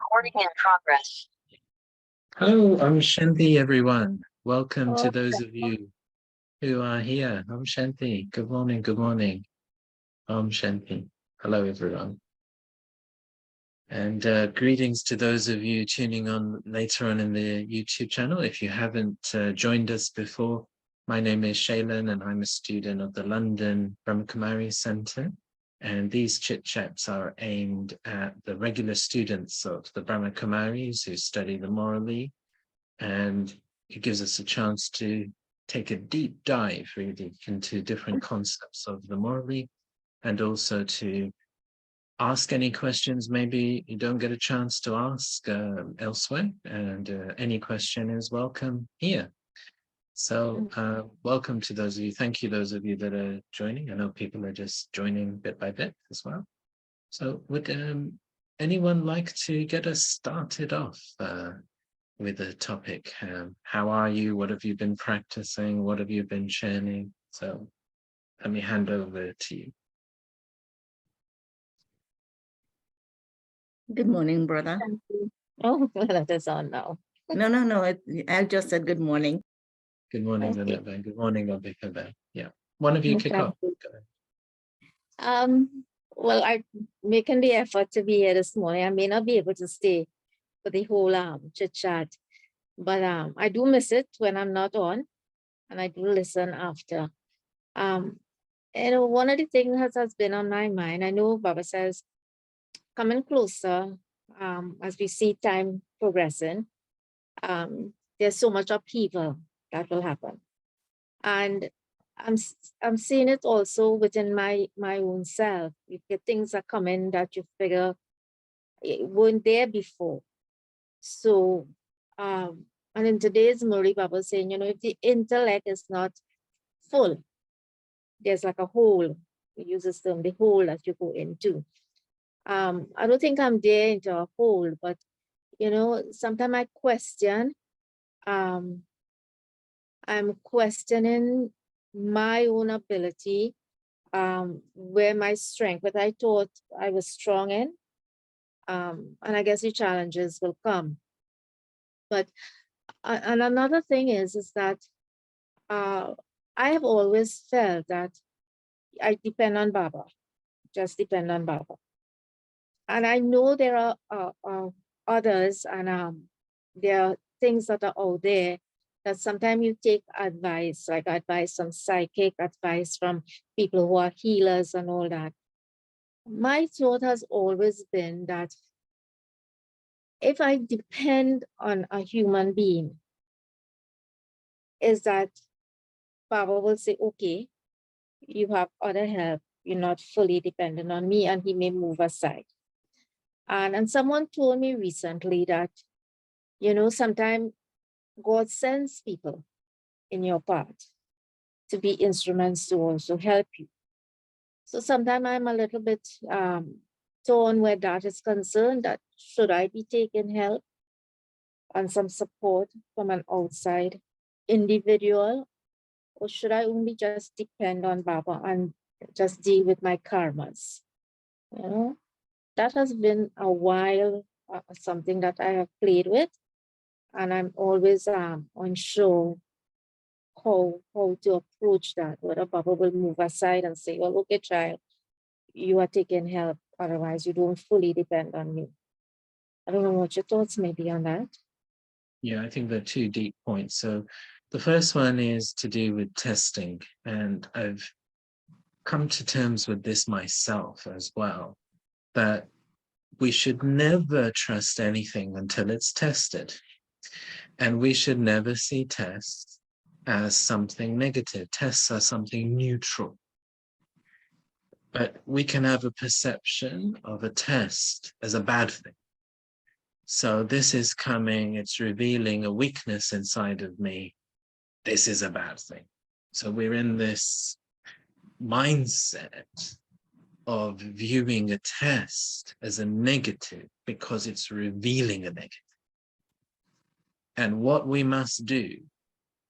Recording in progress. Hello, I'm Shanti, everyone. Welcome to Oh, those of you who are here. I'm Shanti. Good morning, good morning. I'm Shanti. Hello, everyone. And greetings to those of you tuning on later on in the YouTube channel. If you haven't joined us before, my name is Shailen and I'm a student of the London Brahma Kumari Centre. And these chit chats are aimed at the regular students of the Brahma Kumaris who study the morally, and it gives us a chance to take a deep dive really into different concepts of the morally, and also to ask any questions maybe you don't get a chance to ask elsewhere, and any question is welcome here. So welcome to those of you. Thank you, those of you that are joining. I know people are just joining bit by bit as well. So would anyone like to get us started off with a topic? How are you? What have you been practicing? What have you been chanting? So let me hand over to you. Good morning, brother. oh, that is on now. No. I just said good morning. Good morning, Okay. Zanette. Good morning, Obika. Yeah. One of you kick Thank off. you. Go ahead. Well, I'm making the effort to be here this morning. I may not be able to stay for the whole chit chat, but I do miss it when I'm not on, and I do listen after. One of the things that has been on my mind, I know Baba says, coming closer, as we see time progressing, there's so much upheaval that will happen. And I'm seeing it also within my own self. You get things that come in that you figure weren't there before. So, and in today's Murray Baba saying, if the intellect is not full, there's like a hole. We use this term, the hole that you go into. I don't think I'm there into a hole, but sometimes I question. I'm questioning my own ability, where my strength, what I thought I was strong in. And I guess the challenges will come. But and another thing is that I have always felt that I depend on Baba, just depend on Baba. And I know there are others, and there are things that are out there that sometimes you take advice, like advice from psychic, advice from people who are healers and all that. My thought has always been that if I depend on a human being, is that Baba will say, okay, you have other help, you're not fully dependent on me, and he may move aside. And someone told me recently that, sometimes God sends people in your path to be instruments to also help you. So sometimes I'm a little bit torn where that is concerned, that should I be taking help and some support from an outside individual, or should I only just depend on Baba and just deal with my karmas? That has been a while, something that I have played with, and I'm always unsure how to approach that, whether Baba will move aside and say, well, okay, child, you are taking help, otherwise you don't fully depend on me. I don't know what your thoughts may be on that. Yeah, I think they're two deep points. So the first one is to do with testing, and I've come to terms with this myself as well, that we should never trust anything until it's tested. And we should never see tests as something negative. Tests are something neutral. But we can have a perception of a test as a bad thing. So this is coming, it's revealing a weakness inside of me. This is a bad thing. So we're in this mindset of viewing a test as a negative because it's revealing a negative. And what we must do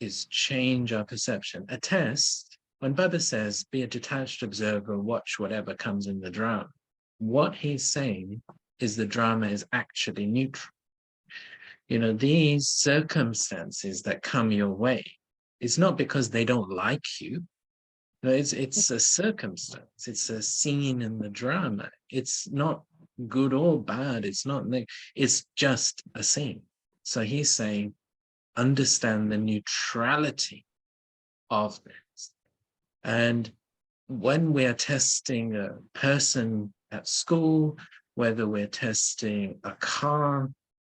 is change our perception. A test, when Baba says, be a detached observer, watch whatever comes in the drum, what he's saying is the drama is actually neutral. You know, these circumstances that come your way, it's not because they don't like you. No, it's a circumstance. It's a scene in the drama. It's not good or bad. It's just a scene. So he's saying, understand the neutrality of this. And when we're testing a person at school, whether we're testing a car,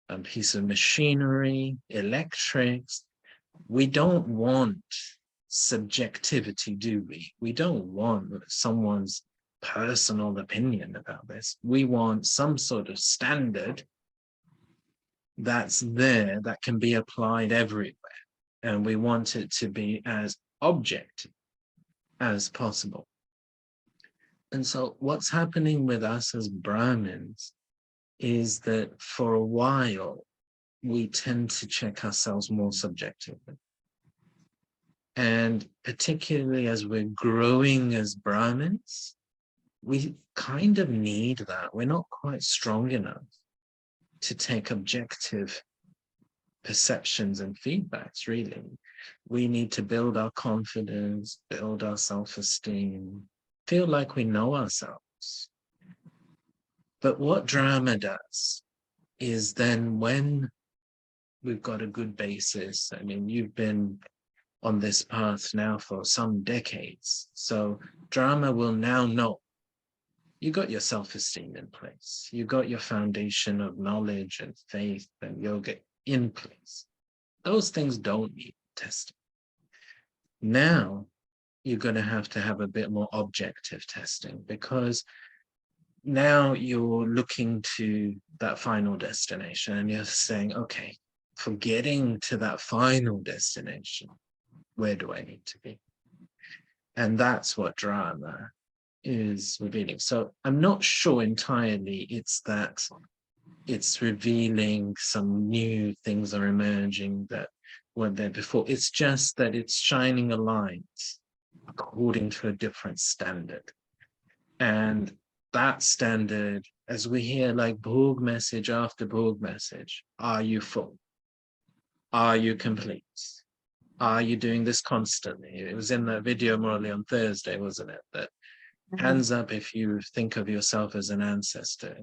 a piece of machinery, electrics, we don't want subjectivity, do we? We don't want someone's personal opinion about this. We want some sort of standard that's there that can be applied everywhere. And we want it to be as objective as possible. And so what's happening with us as Brahmins is that for a while, we tend to check ourselves more subjectively. And particularly as we're growing as Brahmins, we kind of need that. We're not quite strong enough to take objective perceptions and feedbacks, really. We need to build our confidence, build our self-esteem, feel like we know ourselves. But what drama does is then when we've got a good basis, I mean, you've been on this path now for some decades, so drama will now know you got your self-esteem in place, you got your foundation of knowledge and faith and yoga in place. Those things don't need testing. Now you're going to have a bit more objective testing, because now you're looking to that final destination and you're saying, okay, for getting to that final destination, where do I need to be? And that's what drama is revealing. So I'm not sure entirely it's that it's revealing some new things are emerging that weren't there before. It's just that it's shining a light according to a different standard. And that standard, as we hear like Bhog message after Bhog message, are you full? Are you complete? Are you doing this constantly? It was in the video Morally on Thursday, wasn't it? That hands up if you think of yourself as an ancestor.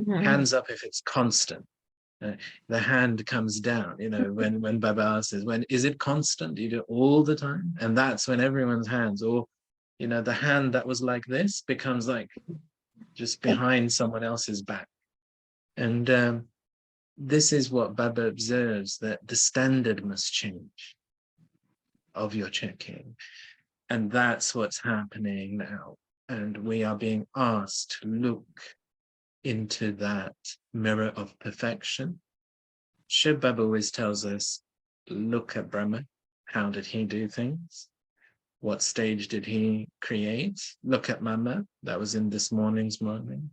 Hands up if it's constant. The hand comes down, you know, when Baba says, when is it constant? Do you do it all the time? And that's when everyone's hands, or, you know, the hand that was like this becomes like just behind someone else's back. And this is what Baba observes, that the standard must change of your checking. And that's what's happening now. And we are being asked to look into that mirror of perfection. Shiv Baba always tells us, look at Brahma. How did he do things? What stage did he create? Look at Mama. That was in this morning's morning.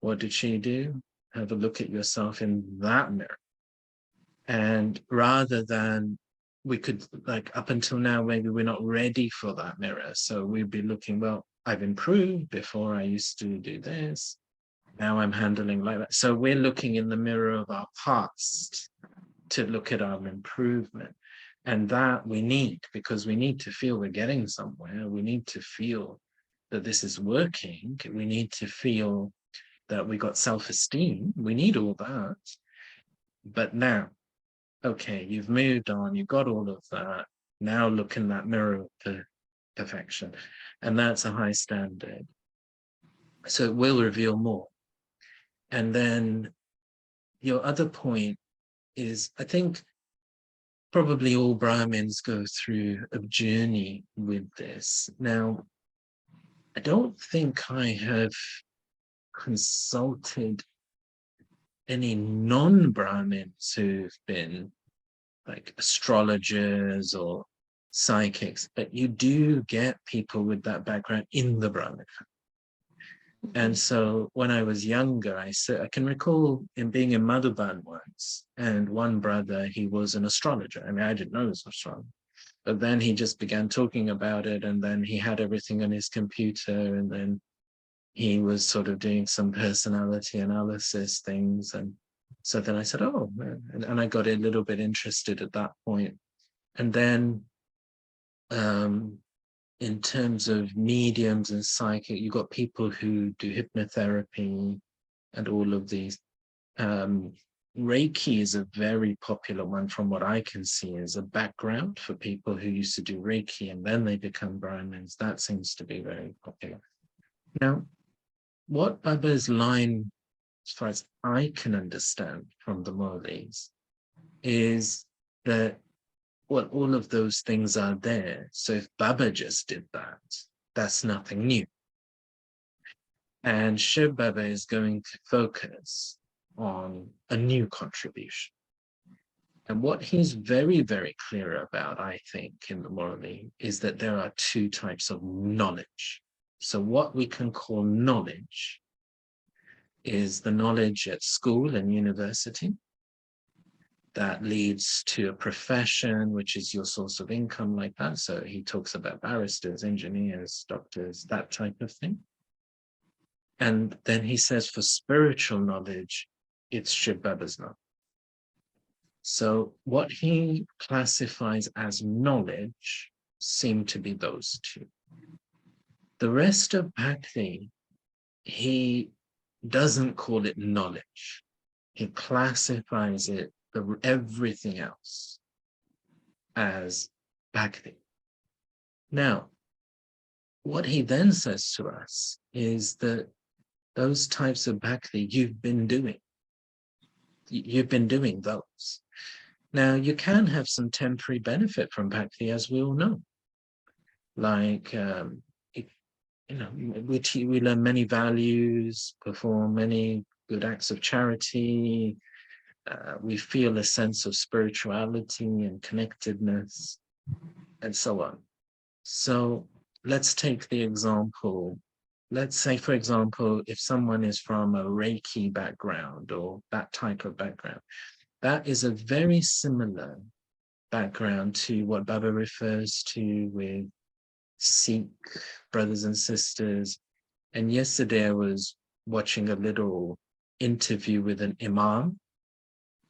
What did she do? Have a look at yourself in that mirror. And rather than we could, like up until now, maybe we're not ready for that mirror. So we'd be looking, well, I've improved. Before I used to do this. Now I'm handling like that. So we're looking in the mirror of our past to look at our improvement. And that we need, because we need to feel we're getting somewhere. We need to feel that this is working. We need to feel that we got self-esteem. We need all that. But now, okay, you've moved on, you've got all of that. Now look in that mirror of perfection. And that's a high standard. So it will reveal more. And then your other point is, I think probably all Brahmins go through a journey with this. Now, I don't think I have consulted any non-Brahmins who've been like astrologers or psychics, but you do get people with that background in the Brahmin. And so when I was younger, I can recall him being in Madhuban once, and one brother, he was an astrologer. I mean, I didn't know he was an astrologer, but then he just began talking about it, and then he had everything on his computer, and then he was sort of doing some personality analysis things. And so then I said, oh, and I got a little bit interested at that point. And then in terms of mediums and psychic, you've got people who do hypnotherapy and all of these. Reiki is a very popular one from what I can see as a background for people who used to do Reiki and then they become Brahmins. That seems to be very popular. Now, what Baba's line, as far as I can understand from the Maulis, is that, well, all of those things are there. So if Baba just did that, that's nothing new. And Shiv Baba is going to focus on a new contribution. And what he's very, very clear about, I think, in the Morali, is that there are two types of knowledge. So what we can call knowledge is the knowledge at school and university that leads to a profession, which is your source of income like that. So he talks about barristers, engineers, doctors, that type of thing. And then he says for spiritual knowledge, it's Shiv Baba's knowledge. So what he classifies as knowledge seem to be those two. The rest of Bhakti, he doesn't call it knowledge. He classifies it, everything else, as Bhakti. Now, what he then says to us is that those types of Bhakti you've been doing. You've been doing those. Now, you can have some temporary benefit from Bhakti, as we all know. Like, we learn many values, perform many good acts of charity. We feel a sense of spirituality and connectedness, and so on. So let's take the example. Let's say, for example, if someone is from a Reiki background or that type of background, that is a very similar background to what Baba refers to with Sikh brothers and sisters. And yesterday I was watching a little interview with an imam,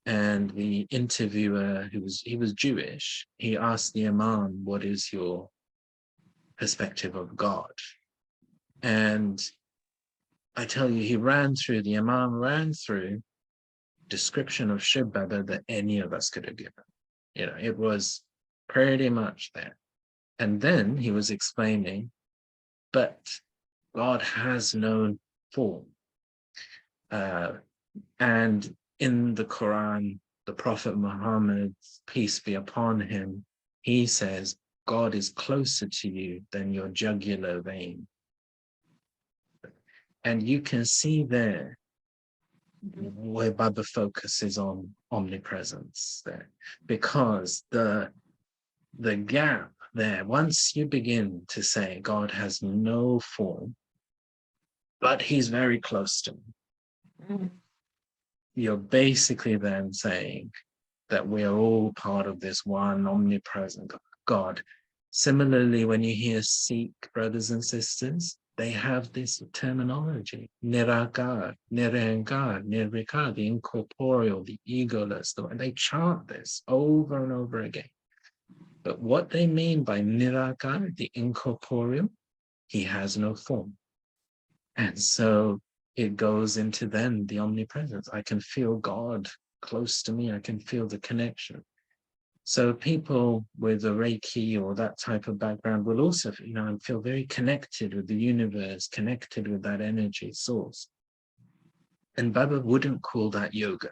and the interviewer, he was Jewish, he asked the imam, what is your perspective of God? And I tell you, the imam ran through description of Shiv Baba that any of us could have given. It was pretty much there. And then he was explaining, but God has no form. And in the Quran, the Prophet Muhammad, peace be upon him, he says, God is closer to you than your jugular vein. And you can see there where Baba focuses on omnipresence there, because the gap there, once you begin to say God has no form, but he's very close to me, you're basically then saying that we are all part of this one omnipresent God. Similarly, when you hear Sikh brothers and sisters, they have this terminology, nirakar, nirankar, nirvikar, the incorporeal, the egoless, and they chant this over and over again. But what they mean by nirakar, the incorporeal, he has no form. And so it goes into then the omnipresence. I can feel God close to me. I can feel the connection. So people with a Reiki or that type of background will also, feel very connected with the universe, connected with that energy source. And Baba wouldn't call that yoga.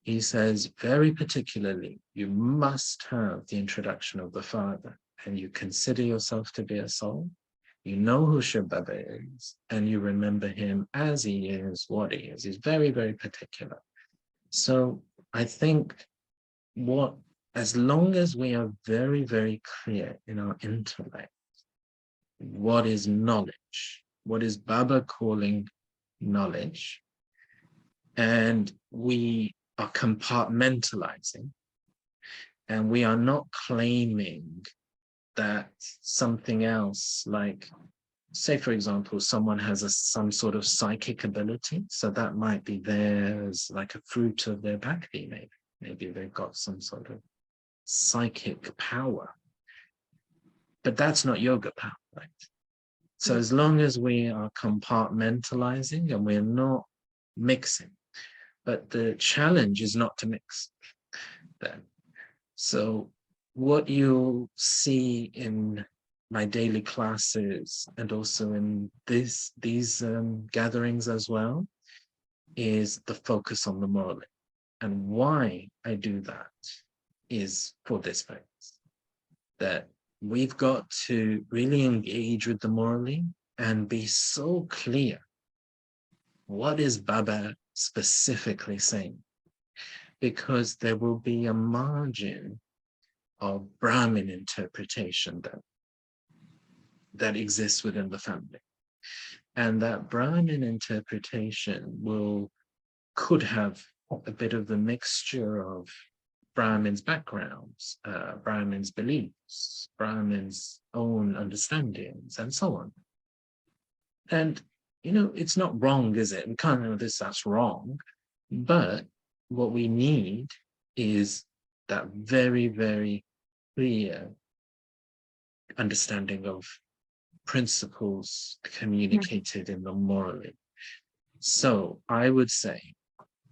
He says very particularly, you must have the introduction of the Father, and you consider yourself to be a soul. You know who Shiv Baba is, and you remember him as he is, what he is. He's very, very particular. So I think as long as we are very, very clear in our intellect, what is knowledge? What is Baba calling knowledge? And we are compartmentalizing, and we are not claiming that something else like say, for example, someone has some sort of psychic ability. So that might be there as like a fruit of their bhakti, maybe. Maybe they've got some sort of psychic power. But that's not yoga power, right? So as long as we are compartmentalizing and we're not mixing, but the challenge is not to mix then. So what you'll see in my daily classes and also in these gatherings as well is the focus on the morally. And why I do that is for this purpose, that we've got to really engage with the morally and be so clear. What is Baba specifically saying? Because there will be a margin of Brahmin interpretation that exists within the family. And that Brahmin interpretation could have a bit of the mixture of Brahmin's backgrounds, Brahmin's beliefs, Brahmin's own understandings, and so on. And, it's not wrong, is it? We can't know that's wrong. But what we need is that very, very clear understanding of principles communicated in the morally. So I would say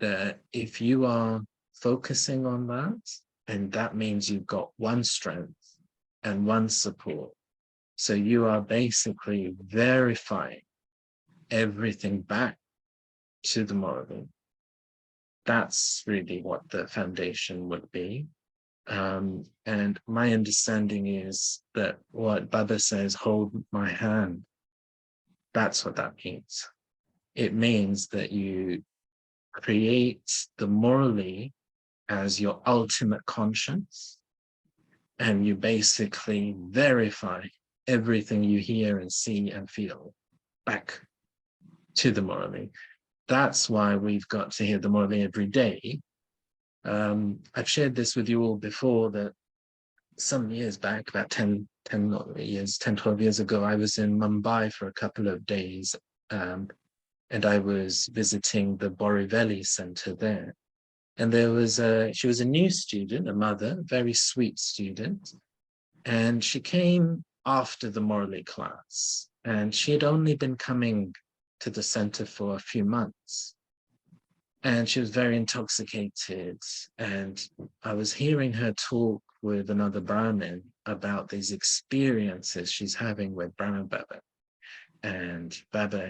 that if you are focusing on that, and that means you've got one strength and one support. So you are basically verifying everything back to the morally. That's really what the foundation would be. And my understanding is that what Baba says, hold my hand, that's what that means. It means that you create the morally as your ultimate conscience, and you basically verify everything you hear and see and feel back to the morally. That's why we've got to hear the morally every day. I've shared this with you all before, that some years back, about 10, 12 years ago, I was in Mumbai for a couple of days, and I was visiting the Borivali Center there. And she was a new student, a mother, very sweet student. And she came after the morally class, and she had only been coming to the center for a few months. And she was very intoxicated. And I was hearing her talk with another Brahmin about these experiences she's having with Brahma Baba. And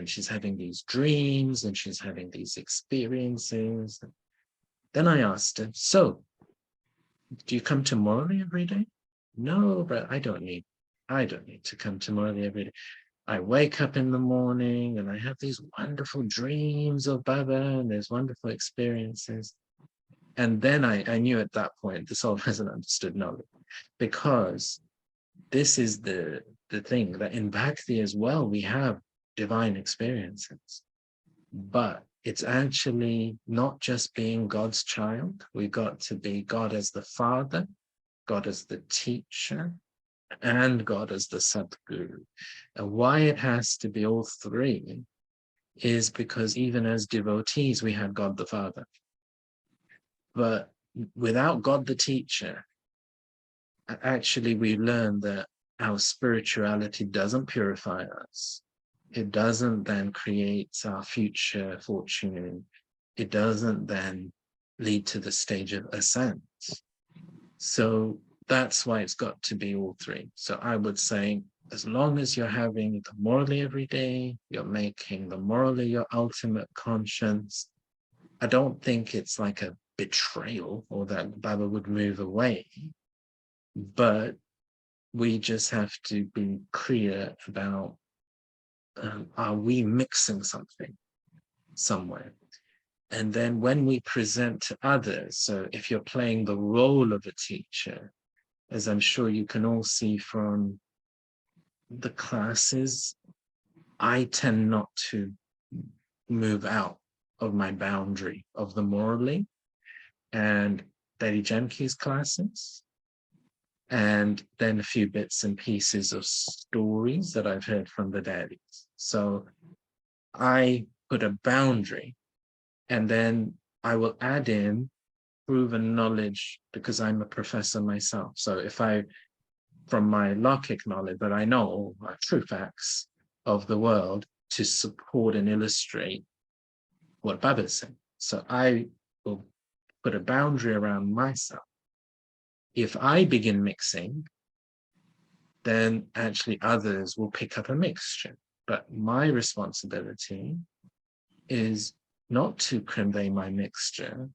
she's having these dreams and she's having these experiences. Then I asked her, so, do you come to Morley every day? No, but I don't need to come to Morley every day. I wake up in the morning and I have these wonderful dreams of Baba and there's wonderful experiences. And then I knew at that point, this all wasn't understood knowledge, because this is the thing that in Bhakti as well, we have divine experiences, but it's actually not just being God's child. We've got to be God as the Father, God as the teacher, and God as the Sadguru. And why it has to be all three is because even as devotees, we have God the Father. But without God the teacher, actually we learn that our spirituality doesn't purify us. It doesn't then create our future fortune. It doesn't then lead to the stage of ascent. So that's why it's got to be all three. So I would say, as long as you're having the morally every day, you're making the morally your ultimate conscience, I don't think it's like a betrayal or that Baba would move away. But we just have to be clear about, are we mixing something somewhere? And then when we present to others, so if you're playing the role of a teacher, as I'm sure you can all see from the classes, I tend not to move out of my boundary of the morally. And Daddy Janki's classes, and then a few bits and pieces of stories that I've heard from the daddies. So I put a boundary, and then I will add in proven knowledge because I'm a professor myself. So if I, from my Logic knowledge, that I know are true facts of the world to support and illustrate what Baba's saying. So I will put a boundary around myself. If I begin mixing, then actually others will pick up a mixture. But my responsibility is not to convey my mixture,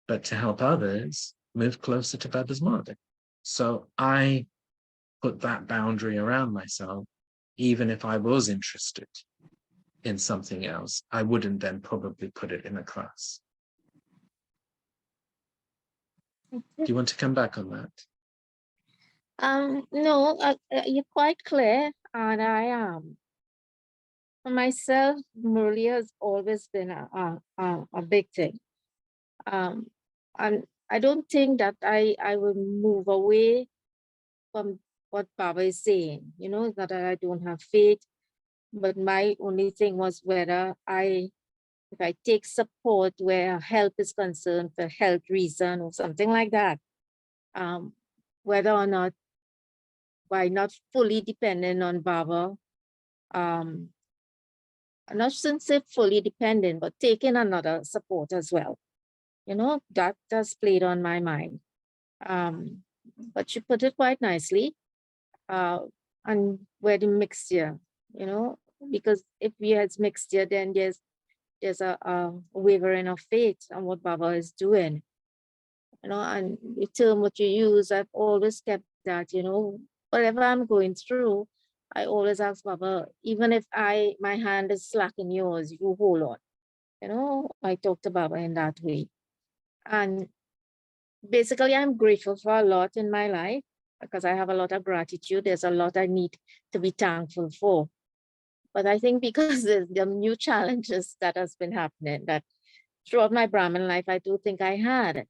but to help others move closer to Baba's model. So I put that boundary around myself. Even if I was interested in something else, I wouldn't then probably put it in a class. Do you want to come back on that? No, you're quite clear, and I am. For myself, Murli has always been a big thing. And I don't think that I will move away from what Baba is saying. You know, it's not that I don't have faith, but my only thing was whether if I take support where help is concerned for health reason or something like that, whether or not by not fully dependent on Baba, not since say fully dependent, but taking another support as well. You know, that has played on my mind. But you put it quite nicely. And where the mixture, you know, because if we had mixture, then there's a wavering of faith on what Baba is doing. You know, and the term what you use, I've always kept that, you know, whatever I'm going through, I always ask Baba, even if my hand is slack in yours, you hold on. You know, I talk to Baba in that way. And basically, I'm grateful for a lot in my life because I have a lot of gratitude. There's a lot I need to be thankful for. But I think because the new challenges that has been happening, that throughout my Brahmin life, I do think I had.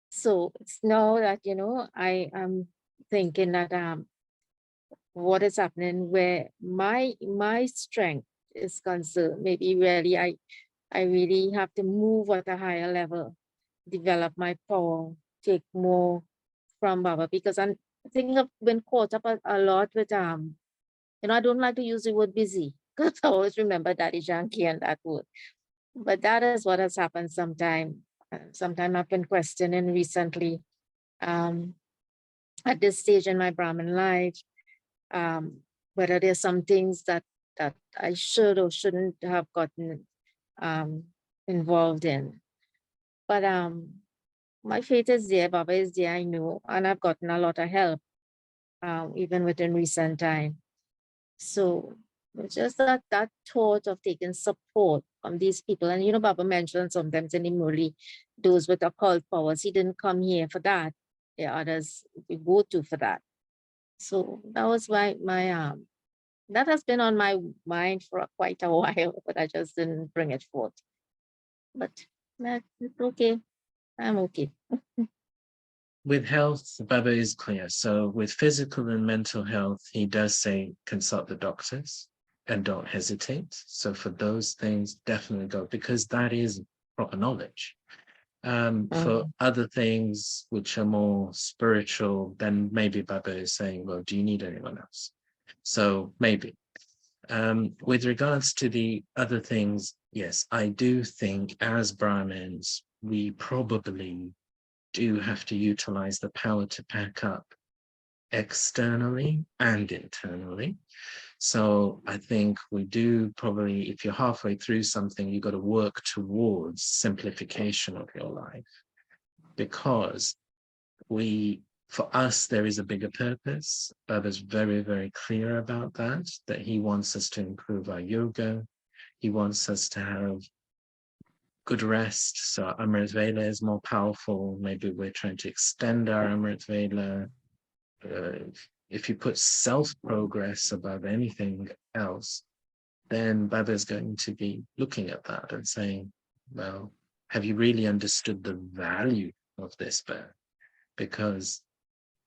So it's now that, you know, I am thinking that what is happening where my strength is concerned, maybe really I really have to move at a higher level, develop my power, take more from Baba, because I think I've been caught up a lot with you know, I don't like to use the word busy because I always remember Daddy Yankee and that word. But that is what has happened sometime. Sometime I've been questioning recently, at this stage in my Brahmin life, whether there's some things that I should or shouldn't have gotten involved in. But my faith is there, Baba is there, I know, and I've gotten a lot of help, even within recent time. So it's just that thought of taking support from these people. And you know, Baba mentioned sometimes in the Murli, those with occult powers, he didn't come here for that. There are others we go to for that. So that was my that has been on my mind for quite a while, but I just didn't bring it forth. But it's okay. I'm okay. With health, Baba is clear. So with physical and mental health, he does say consult the doctors and don't hesitate. So for those things, definitely go, because that is proper knowledge. For other things which are more spiritual, then maybe Baba is saying, well, do you need anyone else? So maybe. With regards to the other things, yes, I do think as Brahmins, we probably do have to utilize the power to pack up externally and internally. So I think we do probably, if you're halfway through something, you've got to work towards simplification of your life, because for us, there is a bigger purpose. Baba's very, very clear about that he wants us to improve our yoga. He wants us to have good rest. So Amrit Vela is more powerful. Maybe we're trying to extend our Amrit Vela. If you put self-progress above anything else, then Baba is going to be looking at that and saying, well, have you really understood the value of this birth? Because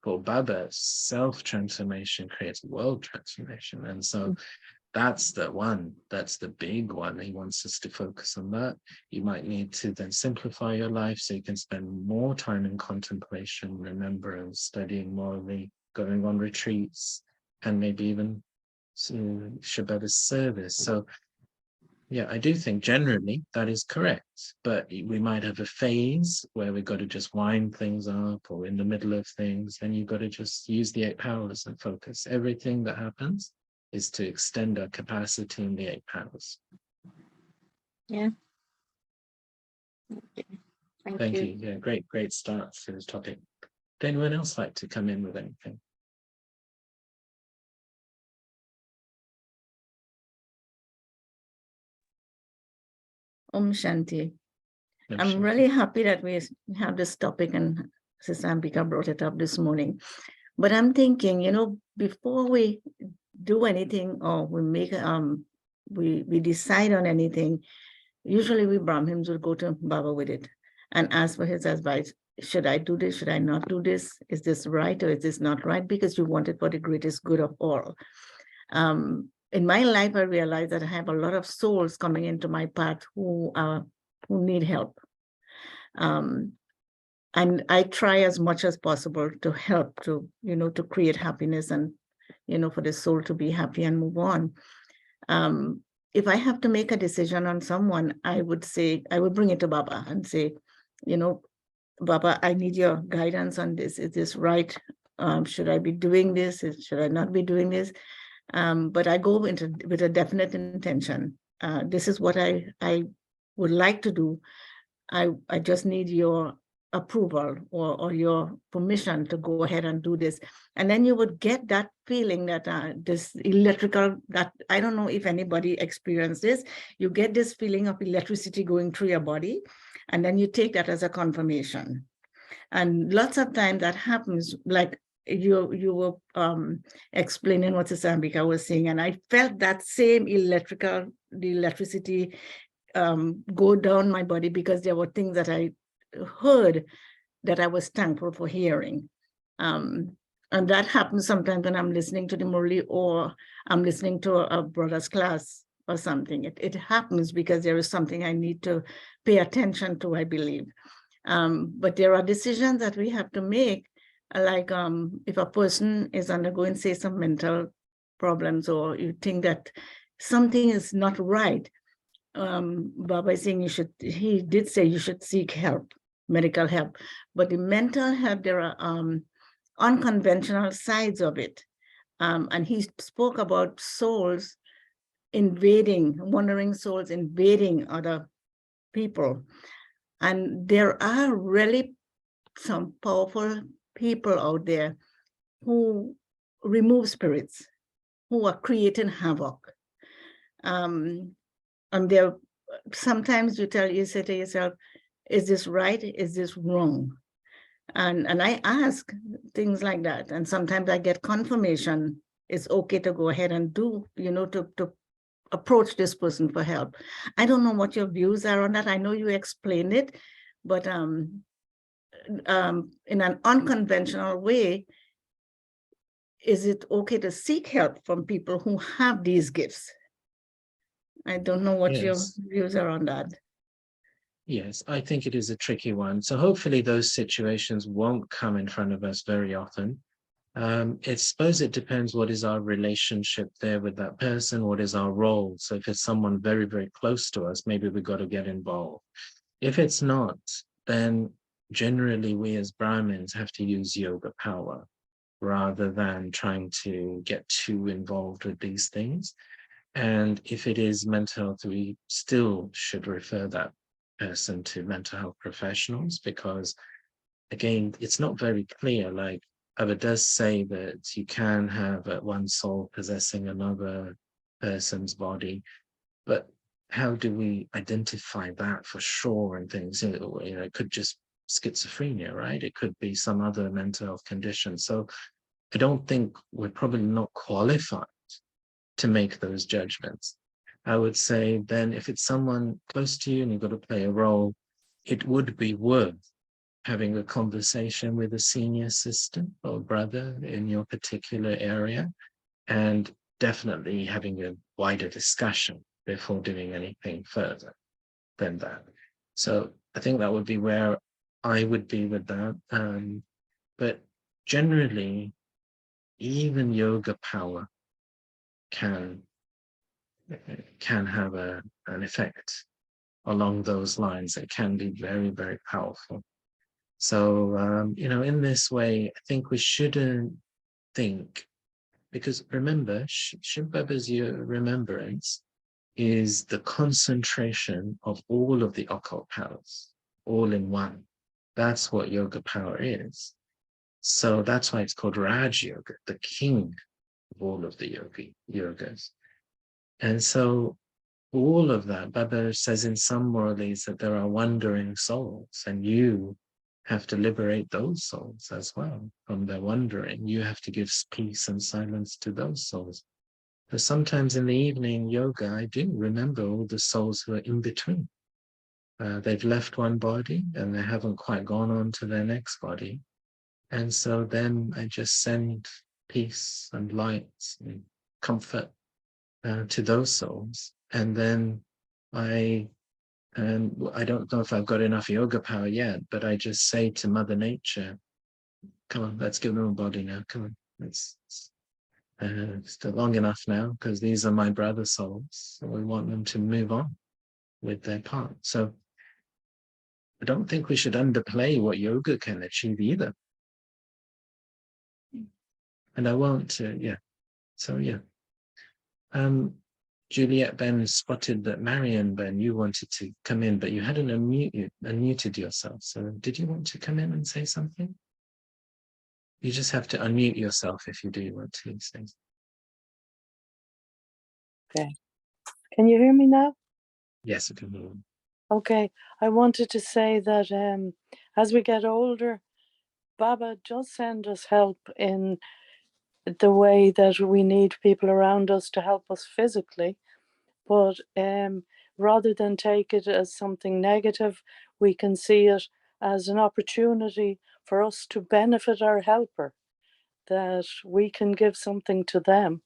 for Baba, self-transformation creates world transformation. And so that's the big one. He wants us to focus on that. You might need to then simplify your life so you can spend more time in contemplation, remembrance, studying morally, going on retreats, and maybe even Shabbat service. So yeah, I do think generally that is correct, but we might have a phase where we've got to just wind things up or in the middle of things, then you've got to just use the 8 powers and focus. Everything that happens is to extend our capacity in the 8 powers. Yeah. Okay. Thank you. Yeah, great start to this topic. Would anyone else like to come in with anything? Shanti. No, I'm sure. really happy that we have this topic and Sister Ambika brought it up this morning. But I'm thinking, before we do anything or we make we decide on anything, usually we Brahmins will go to Baba with it and ask for his advice. Should I do this? Should I not do this? Is this right or is this not right? Because you want it for the greatest good of all. In my life, I realized that I have a lot of souls coming into my path who need help. And I try as much as possible to help to create happiness and, for the soul to be happy and move on. If I have to make a decision on someone, I would bring it to Baba and say, Baba, I need your guidance on this. Is this right? Should I be doing this? Should I not be doing this? But I go with a definite intention. This is what I would like to do. I just need your approval or your permission to go ahead and do this. And then you would get that feeling that this electrical, that I don't know if anybody experienced this, you get this feeling of electricity going through your body, and then you take that as a confirmation. And lots of times that happens, like you were explaining what Sister Ambika was saying, and I felt that same the electricity go down my body, because there were things that I heard that I was thankful for hearing. And that happens sometimes when I'm listening to the Murli or I'm listening to a brother's class or something. It happens because there is something I need to pay attention to, I believe. But there are decisions that we have to make, like if a person is undergoing, say, some mental problems, or you think that something is not right, Baba is saying he did say you should seek help, medical help. But the mental health, there are unconventional sides of it. And he spoke about souls wandering souls invading other people. And there are really some powerful people out there who remove spirits, who are creating havoc. And there, sometimes you say to yourself, is this right? Is this wrong? And I ask things like that. And sometimes I get confirmation it's okay to go ahead and do, to approach this person for help. I don't know what your views are on that. I know you explained it, but in an unconventional way, is it okay to seek help from people who have these gifts? I don't know what your views are on that. Yes, I think it is a tricky one. So hopefully those situations won't come in front of us very often. I suppose it depends what is our relationship there with that person, what is our role. So if it's someone very, very close to us, maybe we've got to get involved. If it's not, then generally we as Brahmins have to use yoga power rather than trying to get too involved with these things. And if it is mental health, we still should refer that person to mental health professionals, because again, it's not very clear. Like Abba does say that you can have one soul possessing another person's body, but how do we identify that for sure? And things, it could just schizophrenia, right? It could be some other mental health condition. So I don't think we're probably not qualified to make those judgments. I would say then if it's someone close to you and you've got to play a role, it would be worth having a conversation with a senior sister or brother in your particular area, and definitely having a wider discussion before doing anything further than that. So I think that would be where I would be with that. But generally, even yoga power can have an effect along those lines. It can be very, very powerful. So, in this way, I think we shouldn't think, because remember, Shiv Baba's remembrance is the concentration of all of the occult powers, all in one. That's what yoga power is. So that's why it's called Raj Yoga, the king of all of the yogas. And so all of that, Baba says in some Muralis that there are wandering souls, and you have to liberate those souls as well from their wandering. You have to give peace and silence to those souls. But sometimes in the evening yoga, I do remember all the souls who are in between. They've left one body and they haven't quite gone on to their next body. And so then I just send peace and light and comfort to those souls. And then I don't know if I've got enough yoga power yet, but I just say to Mother Nature, come on, let's give them a body now. Come on, it's still long enough now, because these are my brother souls. So we want them to move on with their part. So I don't think we should underplay what yoga can achieve either. And I won't, yeah. So, yeah. Juliet Ben spotted that Marion Ben, you wanted to come in, but you hadn't unmuted yourself. So did you want to come in and say something? You just have to unmute yourself if you do want to say. Okay. Can you hear me now? Yes, I can hear you. Okay. I wanted to say that as we get older, Baba does send us help in the way that we need people around us to help us physically. But rather than take it as something negative, we can see it as an opportunity for us to benefit our helper, that we can give something to them.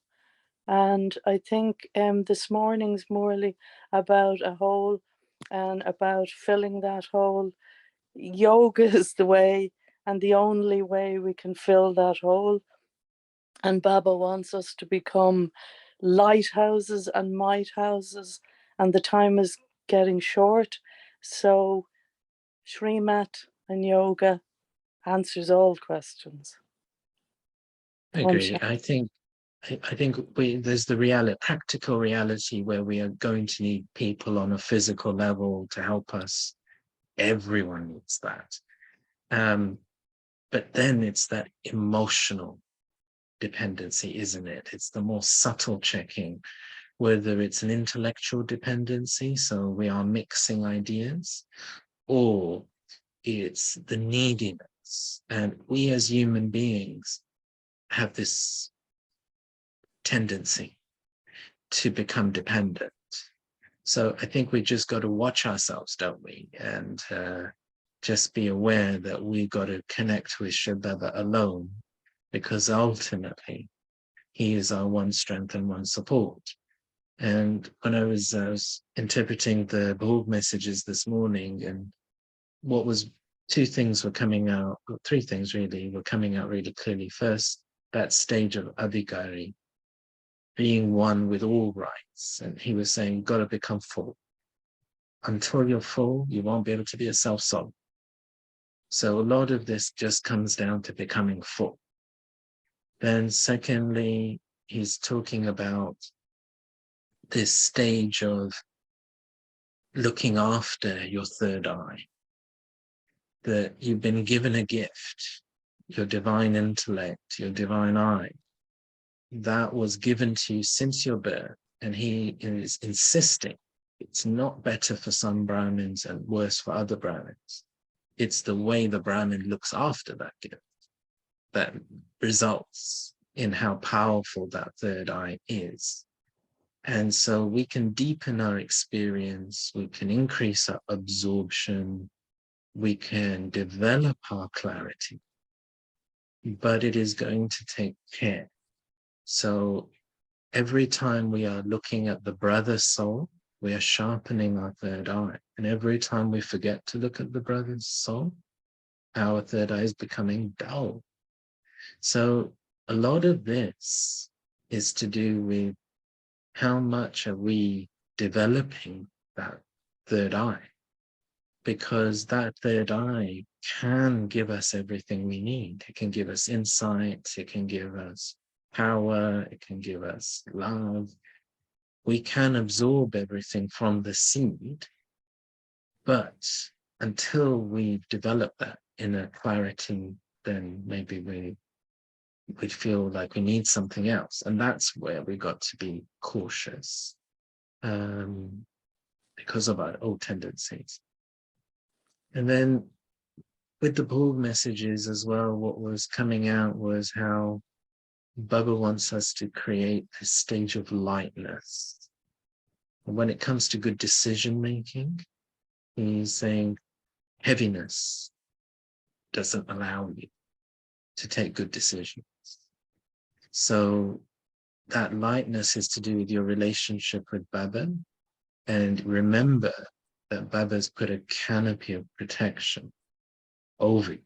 And I think this morning's morely about a hole and about filling that hole. Yoga is the way and the only way we can fill that hole. And Baba wants us to become lighthouses and might houses, and the time is getting short. So Srimat and yoga answers all questions. I agree. I think there's the practical reality where we are going to need people on a physical level to help us. Everyone needs that. But then it's that emotional dependency, isn't it? It's the more subtle checking, whether it's an intellectual dependency, so we are mixing ideas, or it's the neediness. And we as human beings have this tendency to become dependent. So I think we just got to watch ourselves, don't we? And just be aware that we got to connect with Shiv Baba alone, because ultimately he is our one strength and one support. And when I was interpreting the Bhog messages this morning, and what was three things really were coming out really clearly. First, that stage of Adhikari, being one with all rights. And he was saying, got to become full. Until you're full, you won't be able to be a self-soul. So a lot of this just comes down to becoming full. Then secondly, he's talking about this stage of looking after your third eye, that you've been given a gift, your divine intellect, your divine eye, that was given to you since your birth. And he is insisting it's not better for some Brahmins and worse for other Brahmins. It's the way the Brahmin looks after that gift that results in how powerful that third eye is. And so we can deepen our experience, we can increase our absorption, we can develop our clarity, but it is going to take care. So every time we are looking at the brother's soul, we are sharpening our third eye. And every time we forget to look at the brother's soul, our third eye is becoming dull. So a lot of this is to do with how much are we developing that third eye? Because that third eye can give us everything we need. It can give us insight, it can give us power, it can give us love. We can absorb everything from the seed, but until we've developed that inner clarity, then maybe we feel like we need something else. And that's where we got to be cautious because of our old tendencies. And then with the bold messages as well, what was coming out was how Baba wants us to create this stage of lightness. And when it comes to good decision making, he's saying heaviness doesn't allow you to take good decisions. So that lightness is to do with your relationship with Baba. And remember that Baba's put a canopy of protection over you.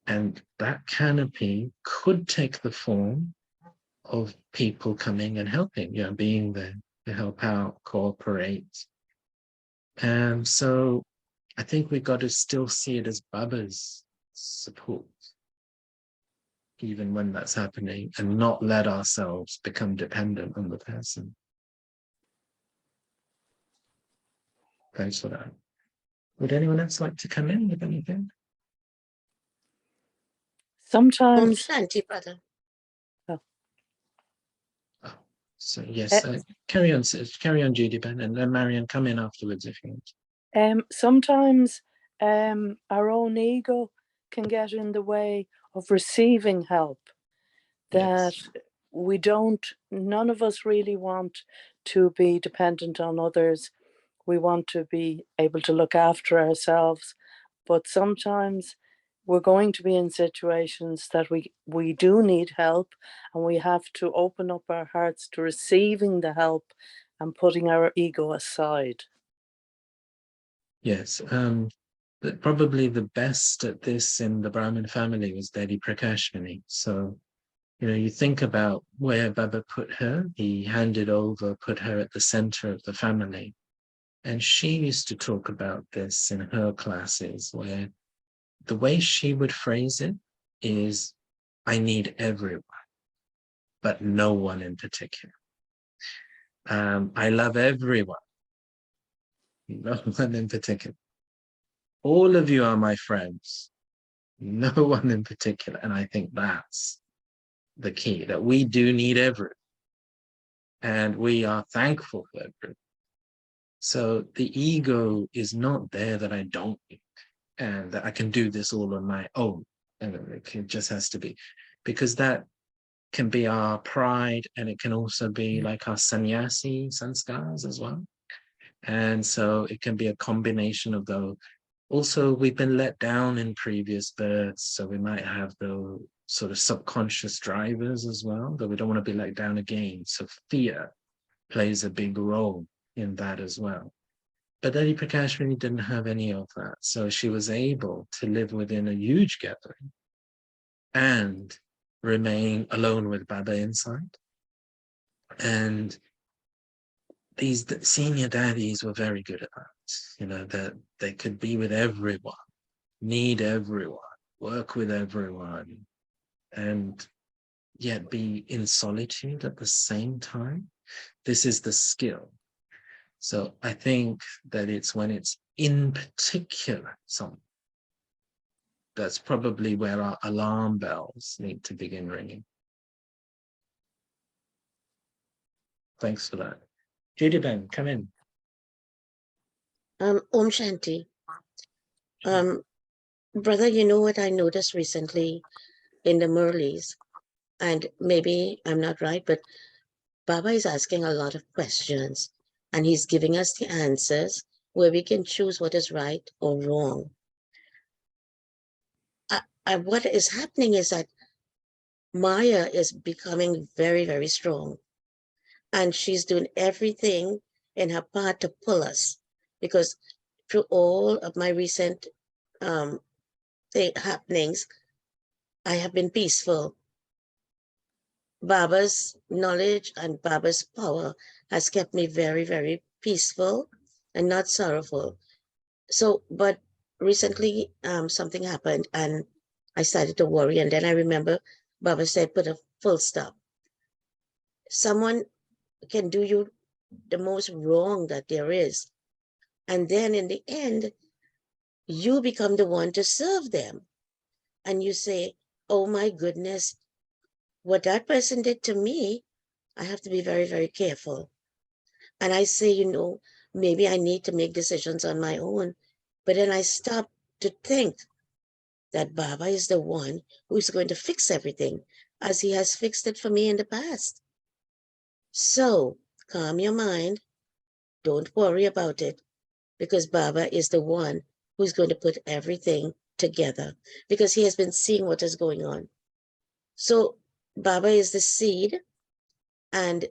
And that canopy could take the form of people coming and helping, being there to help out, cooperate. And so I think we've got to still see it as Baba's support, even when that's happening, and not let ourselves become dependent on the person. Thanks for that. Would anyone else like to come in with anything? Sometimes, Shanti, brother. So yes, carry on, Judy Ben, and then Marion, come in afterwards if you want. sometimes our own ego can get in the way of receiving help. That Yes. none of us really want to be dependent on others. We want to be able to look after ourselves, but sometimes we're going to be in situations that we do need help, and we have to open up our hearts to receiving the help and putting our ego aside. Yes, probably the best at this in the Brahmin family was Dedi Prakashmani. So, you think about where Baba put her, he put her at the center of the family. And she used to talk about this in her classes, where the way she would phrase it is, I need everyone, but no one in particular. I love everyone, no one in particular. All of you are my friends, no one in particular. And I think that's the key, that we do need everyone. And we are thankful for everyone. So the ego is not there that I don't need and that I can do this all on my own. And it just has to be, because that can be our pride, and it can also be like our sannyasi sanskars as well. And so it can be a combination of those. Also, we've been let down in previous births, so we might have the sort of subconscious drivers as well, that we don't want to be let down again. So fear plays a big role in that as well. But Lady Prakash really didn't have any of that. So she was able to live within a huge gathering and remain alone with Baba inside. And these senior daddies were very good at that, that they could be with everyone, need everyone, work with everyone, and yet be in solitude at the same time. This is the skill. So I think that it's when it's in particular something, that's probably where our alarm bells need to begin ringing. Thanks for that. Judy Ben, come in. Om Shanti. Brother, you know what I noticed recently in the Murlis, and maybe I'm not right, but Baba is asking a lot of questions and he's giving us the answers, where we can choose what is right or wrong. What is happening is that Maya is becoming very, very strong, and she's doing everything in her part to pull us, because through all of my recent happenings, I have been peaceful. Baba's knowledge and Baba's power has kept me very, very peaceful and not sorrowful. So, but recently something happened and I started to worry. And then I remember Baba said, put a full stop. Someone can do you the most wrong that there is. And then in the end, you become the one to serve them. And you say, oh my goodness, what that person did to me, I have to be very, very careful. And I say, you know, maybe I need to make decisions on my own. But then I stop to think that Baba is the one who's going to fix everything, as he has fixed it for me in the past. So calm your mind. Don't worry about it, because Baba is the one who's going to put everything together, because he has been seeing what is going on. So Baba is the seed, and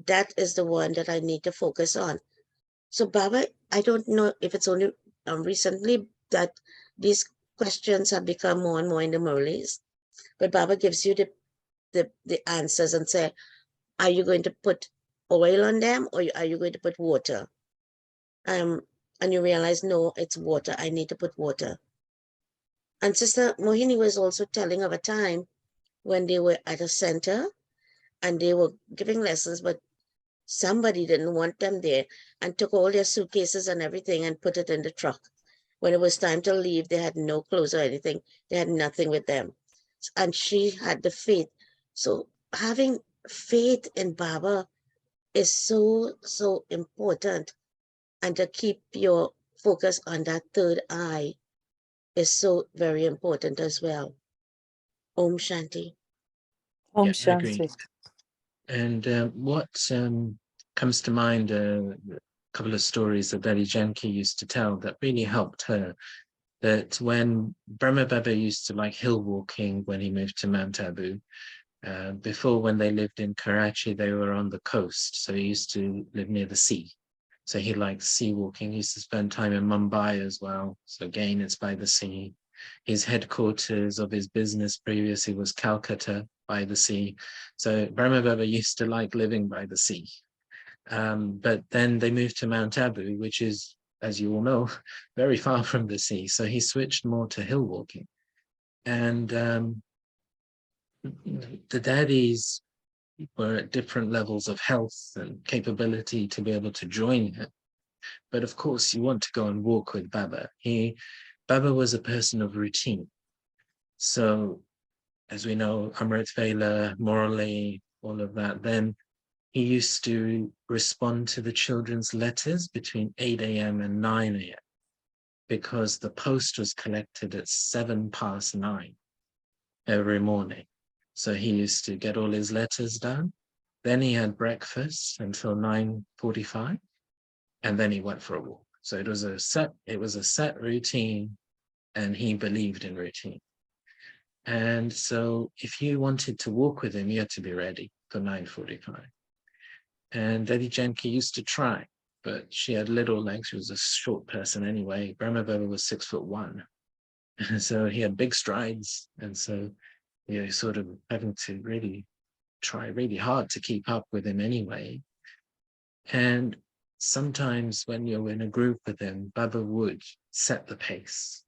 that is the one that I need to focus on. So Baba, I don't know if it's only recently that these questions have become more and more in the Murlis, but Baba gives you the answers and say, are you going to put oil on them or are you going to put water? And you realize, no, it's water. I need to put water. And Sister Mohini was also telling of a time when they were at a center and they were giving lessons, but somebody didn't want them there and took all their suitcases and everything and put it in the truck. When it was time to leave, they had no clothes or anything. They had nothing with them. And she had the faith. So having faith in Baba is so, so important. And to keep your focus on that third eye is so very important as well. Om Shanti. Om Yeah, I agree. Shanti. And what comes to mind, a couple of stories that Daddy Janki used to tell that really helped her. That when Brahma Baba used to like hill walking when he moved to Mount Abu, before when they lived in Karachi, they were on the coast. So he used to live near the sea. So he liked sea walking. He used to spend time in Mumbai as well. So again, it's by the sea. His headquarters of his business previously was Calcutta by the sea. So Brahma Baba used to like living by the sea. But then they moved to Mount Abu, which is, as you all know, very far from the sea. So he switched more to hill walking. And the daddies were at different levels of health and capability to be able to join him. But of course, you want to go and walk with Baba. Baba was a person of routine. So, as we know, Amrit Vela, morally, all of that, then he used to respond to the children's letters between 8 a.m. and 9 a.m. because the post was collected at 9:07 every morning. So he used to get all his letters done. Then he had breakfast until 9:45, and then he went for a walk. So it was a set routine, and he believed in routine. And so if you wanted to walk with him, you had to be ready for 9:45. And Daddy Janki used to try, but she had little legs. She was a short person anyway. Brahma Baba was 6'1". So he had big strides. And so, you know, sort of having to really try really hard to keep up with him anyway. And sometimes when you're in a group with him, Baba would set the pace.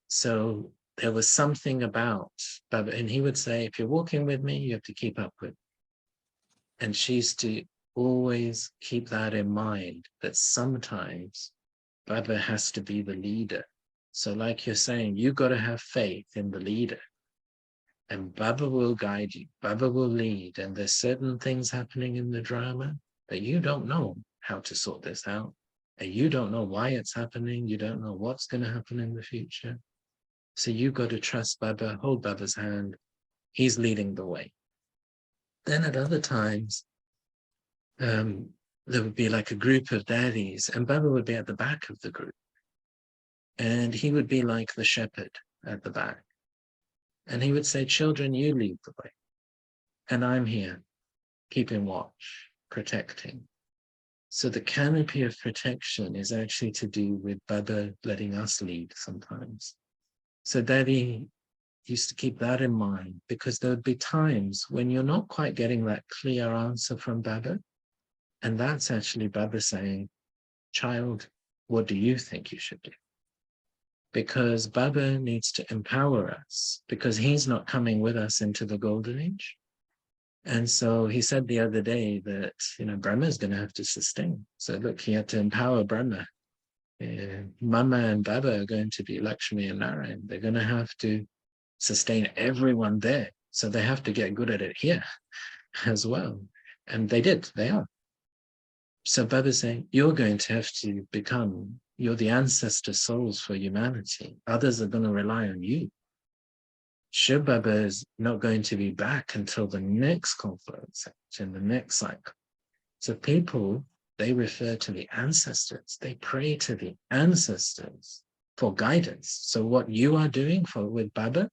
So there was something about Baba, and he would say, if you're walking with me, you have to keep up with me. And she used to always keep that in mind, that sometimes Baba has to be the leader. So like you're saying, you got to have faith in the leader. And Baba will guide you. Baba will lead. And there's certain things happening in the drama that you don't know how to sort this out. And you don't know why it's happening. You don't know what's going to happen in the future. So you got to trust Baba, hold Baba's hand. He's leading the way. Then at other times, there would be like a group of daddies, and Baba would be at the back of the group. And he would be like the shepherd at the back. And he would say, children, you lead the way. And I'm here, keeping watch, protecting. So the canopy of protection is actually to do with Baba letting us lead sometimes. So Daddy used to keep that in mind, because there would be times when you're not quite getting that clear answer from Baba. And that's actually Baba saying, child, what do you think you should do? Because Baba needs to empower us, because he's not coming with us into the golden age. And so he said the other day that, Brahma is going to have to sustain. So look, he had to empower Brahma. Mama and Baba are going to be Lakshmi and Narayan. They're going to have to sustain everyone there. So they have to get good at it here as well. And they did, they are. So Baba's saying, you're going to have to become, you're the ancestor souls for humanity. Others are going to rely on you. Shiv Baba is not going to be back until the next confluence, in the next cycle. So people, they refer to the ancestors. They pray to the ancestors for guidance. So what you are doing with Baba,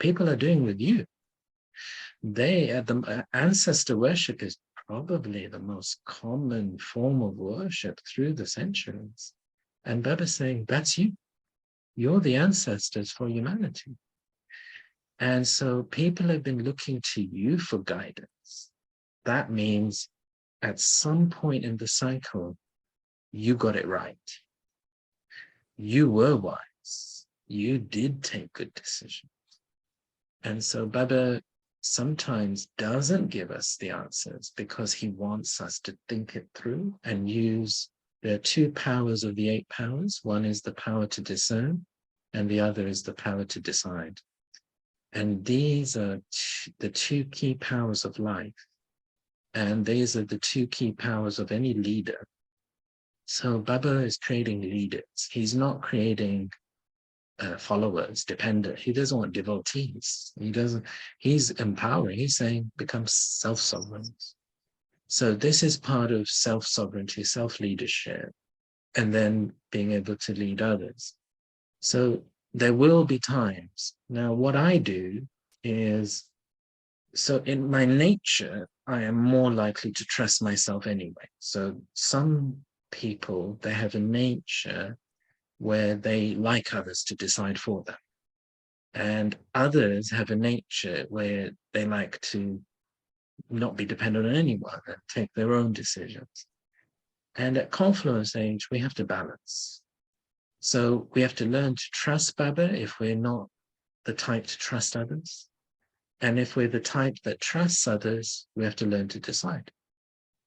people are doing with you. The ancestor worship is probably the most common form of worship through the centuries. And Baba's saying, that's you. You're the ancestors for humanity. And so people have been looking to you for guidance. That means at some point in the cycle, you got it right. You were wise. You did take good decisions. And so Baba sometimes doesn't give us the answers because he wants us to think it through and use. There are two powers of the 8 powers. One is the power to discern, and the other is the power to decide. And these are the 2 key powers of life. And these are the 2 key powers of any leader. So Baba is creating leaders. He's not creating followers, dependent. He doesn't want devotees. He's empowering. He's saying, become self-sovereign. So this is part of self-sovereignty, self-leadership, and then being able to lead others. So there will be times. Now, what I do is, so in my nature, I am more likely to trust myself anyway. So some people, they have a nature where they like others to decide for them. And others have a nature where they like to not be dependent on anyone and take their own decisions. And at confluence age, we have to balance. So we have to learn to trust Baba if we're not the type to trust others. And if we're the type that trusts others, we have to learn to decide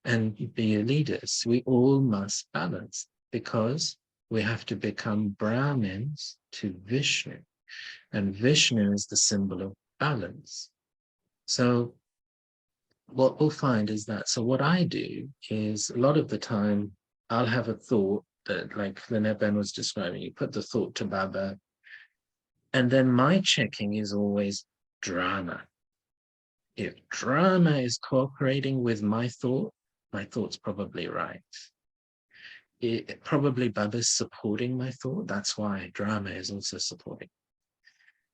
and be leaders. We all must balance, because we have to become Brahmins to Vishnu. And Vishnu is the symbol of balance. So what we'll find is that, so what I do is, a lot of the time, I'll have a thought that, like Lynette Ben was describing, you put the thought to Baba, and then my checking is always drama. If drama is cooperating with my thought's probably right. Probably Baba's supporting my thought. That's why drama is also supporting.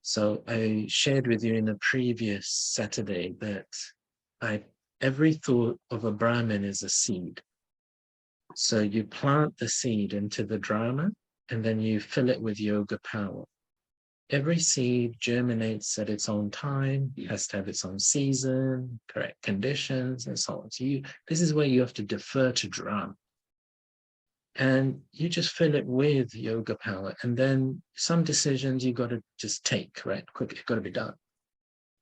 So I shared with you in the previous Saturday that every thought of a Brahmin is a seed. So you plant the seed into the drama, and then you fill it with yoga power. Every seed germinates at its own time, it has to have its own season, correct conditions, and so on. So this is where you have to defer to drama. And you just fill it with yoga power. And then some decisions you got to just take, right? Quickly, got to be done.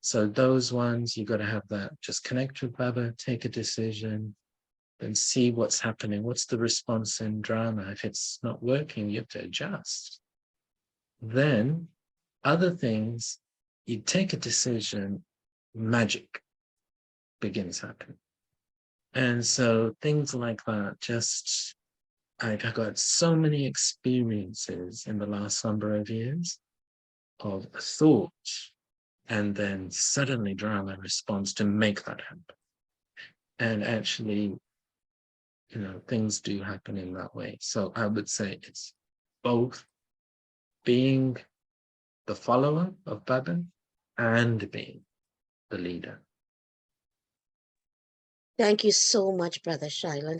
So those ones, you got to have that. Just connect with Baba, take a decision, then see what's happening. What's the response in drama? If it's not working, you have to adjust. Then other things, you take a decision, magic begins happening. And so things like that, just, I've got so many experiences in the last number of years of a thought, and then suddenly drama responds to make that happen. And actually, things do happen in that way. So I would say it's both being the follower of Baba and being the leader. Thank you so much, Brother Shiloh.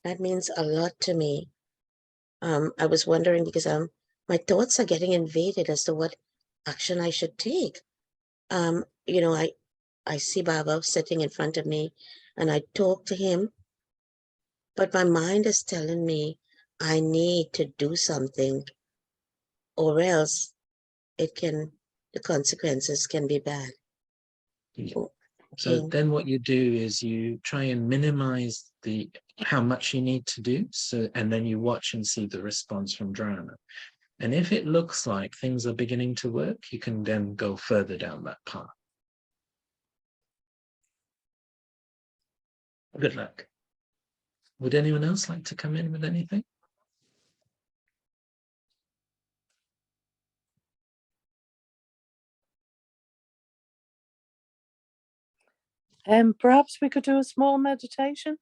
That means a lot to me. I was wondering because my thoughts are getting invaded as to what action I should take. I see Baba sitting in front of me and I talk to him, but my mind is telling me I need to do something or else the consequences can be bad. Yeah. Oh, So okay. then what you do is you try and minimize how much you need to do. And then you watch and see the response from Dharana. And if it looks like things are beginning to work, you can then go further down that path. Good luck. Would anyone else like to come in with anything? Perhaps we could do a small meditation.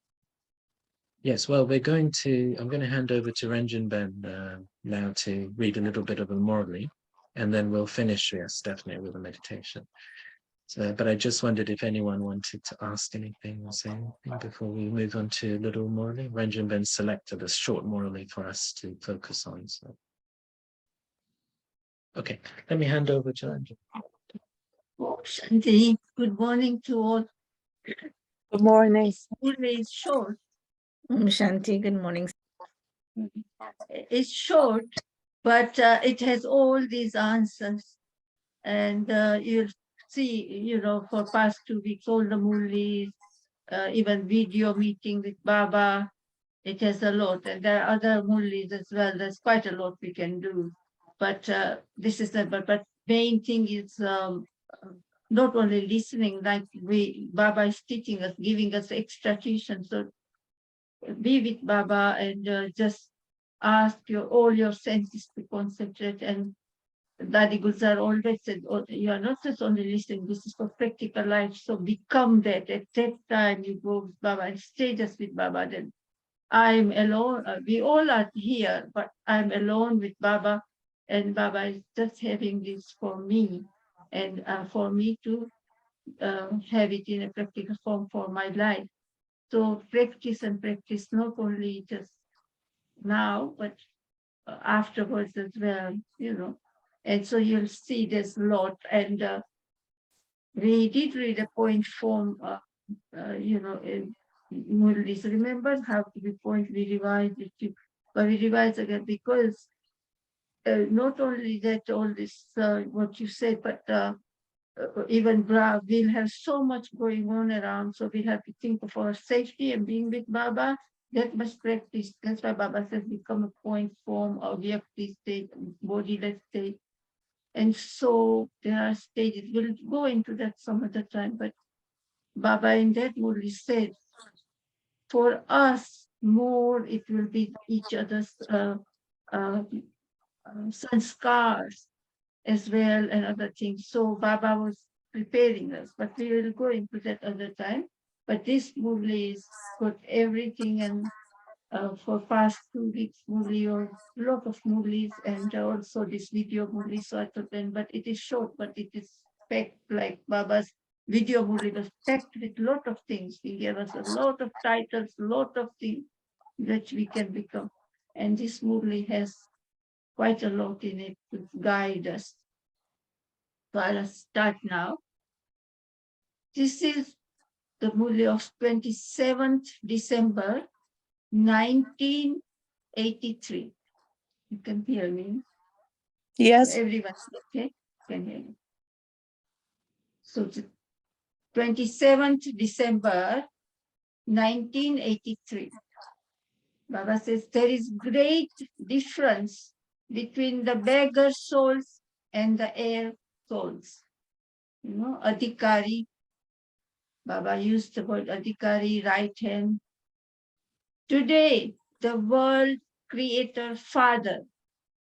Yes, well, I'm going to hand over to Ranjan Ben now to read a little bit of the Morally, and then we'll finish, yes, definitely, with a meditation. So, but I just wondered if anyone wanted to ask anything or say anything before we move on to little Morally. Ranjan Ben selected a short Morally for us to focus on. So, okay, let me hand over to Ranjan. Oh, Shanti, good morning to all. Good morning. It's short. Shanti, good morning. It's short, but it has all these answers. And you'll see, for past 2 weeks, all the Murlis, even video meeting with Baba, it has a lot. And there are other Murlis as well. There's quite a lot we can do. But this is but main thing is not only listening, like Baba is teaching us, giving us extra tuition. So be with Baba and just ask all your senses to concentrate. And Daddy Gulzar always said, you are not just only listening, this is for practical life. So become that. At that time, you go with Baba and stay just with Baba. Then I'm alone. We all are here, but I'm alone with Baba. And Baba is just having this for me and for me to have it in a practical form for my life. So practice and practice, not only just now, but afterwards as well, And so you'll see there's a lot. And we did read a point form, in Murlis. Remember how to be point, we revised it, but we revised again because not only that, all this, what you said, but even we'll have so much going on around, so we have to think of our safety and being with Baba. That must practice. That's why Baba says become a point form of Vyakti state, bodiless state. And so there are stages. We'll go into that some other time, but Baba in that Murli said, for us, more it will be each other's sanskars as well and other things. So Baba was preparing us, but we will go into that other time. But this Murli has got everything, and for past 2 weeks, Murli or a lot of Murlis, and also this video Murli. So I thought then, but it is short, but it is packed like Baba's video Murli was packed with a lot of things. He gave us a lot of titles, a lot of things that we can become. And this Murli has quite a lot in it to guide us. So I'll start now. This is the Murli of 27th December, 1983. You can hear me? Yes. Everyone, okay? Can hear me. So 27th December, 1983. Baba says there is great difference between the beggar souls and the heir souls. Adhikari. Baba used the word Adhikari, right hand. Today, the world creator father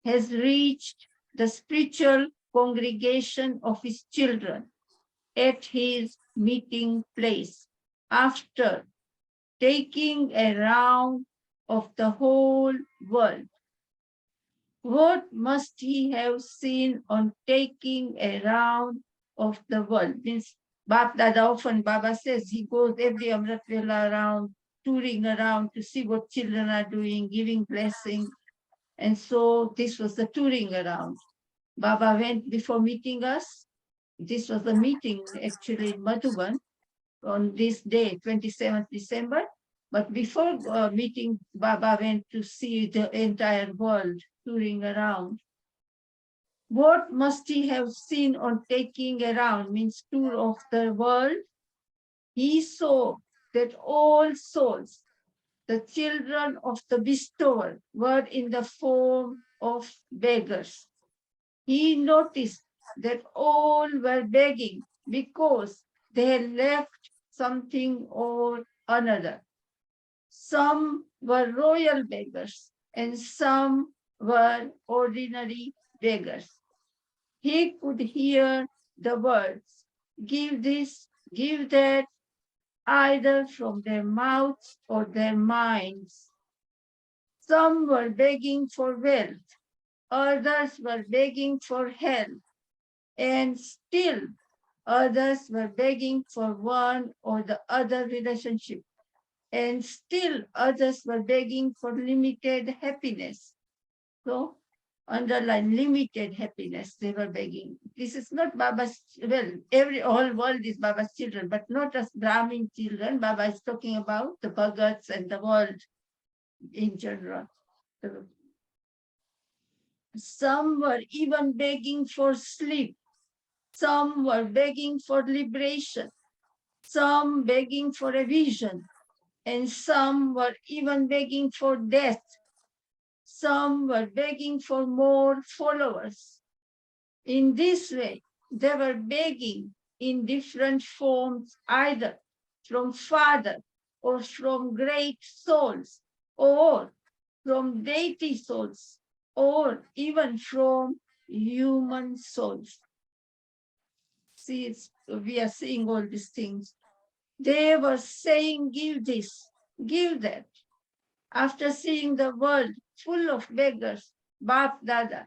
has reached the spiritual congregation of his children at his meeting place after taking a round of the whole world. What must he have seen on taking a round of the world? Means Dada often Baba says he goes every Amrit Vela around, touring around to see what children are doing, giving blessing. And so this was the touring around. Baba went before meeting us. This was the meeting actually in Madhuban on this day, 27th December. But before meeting, Baba went to see the entire world, touring around. What must he have seen on taking around, means tour of the world? He saw that all souls, the children of the bestower, were in the form of beggars. He noticed that all were begging because they had left something or another. Some were royal beggars and some were ordinary beggars. He could hear the words, give this, give that, either from their mouths or their minds. Some were begging for wealth, others were begging for health, and still others were begging for one or the other relationship, and still others were begging for limited happiness. So underline limited happiness, they were begging. This is not Baba's, well, whole world is Baba's children, but not as Brahmin children. Baba is talking about the Bhagats and the world in general. Some were even begging for sleep. Some were begging for liberation. Some begging for a vision. And some were even begging for death. Some were begging for more followers. In this way, they were begging in different forms, either from Father or from great souls, or from deity souls, or even from human souls. See, we are seeing all these things. They were saying, give this, give that. After seeing the world full of beggars, Bap Dada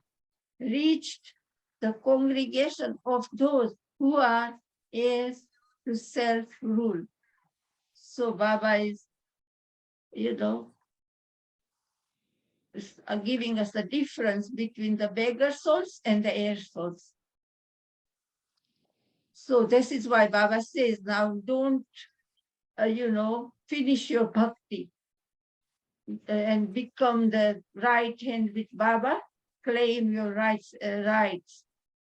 reached the congregation of those who are heirs to self-rule. So Baba is, giving us the difference between the beggar souls and the heir souls. So this is why Baba says, now don't, finish your bhakti and become the right hand with Baba, claim your rights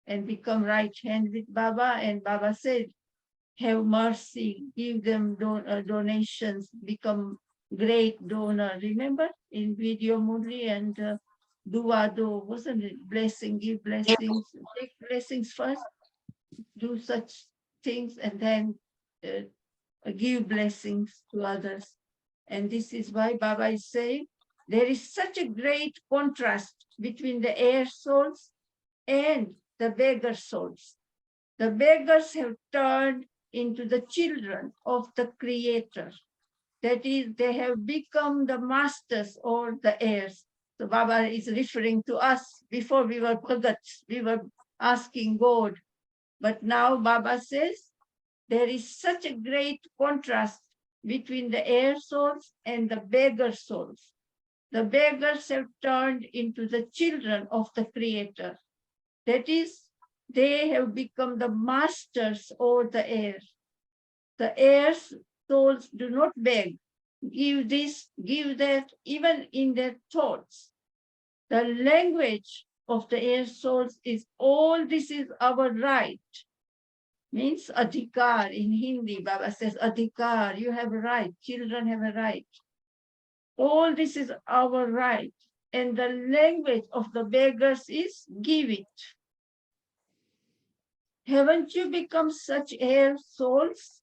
and become right hand with Baba. And Baba said, have mercy, give them donations, become great donor. Remember in video Murli and Duado, wasn't it? Blessing, give blessings, take blessings first, do such things, and then give blessings to others. And this is why Baba is saying there is such a great contrast between the heir souls and the beggar souls. The beggars have turned into the children of the Creator. That is, they have become the masters or the heirs. So Baba is referring to us. Before we were bhagats, we were asking God. But now Baba says, there is such a great contrast between the heir souls and the beggar souls. The beggars have turned into the children of the Creator. That is, they have become the masters or the heirs. The heirs souls do not beg, give this, give that, even in their thoughts. The language of the heir souls is all this is our right. Means adhikar in Hindi, Baba says adhikar, you have a right, children have a right. All this is our right. And the language of the beggars is give it. Haven't you become such heir souls?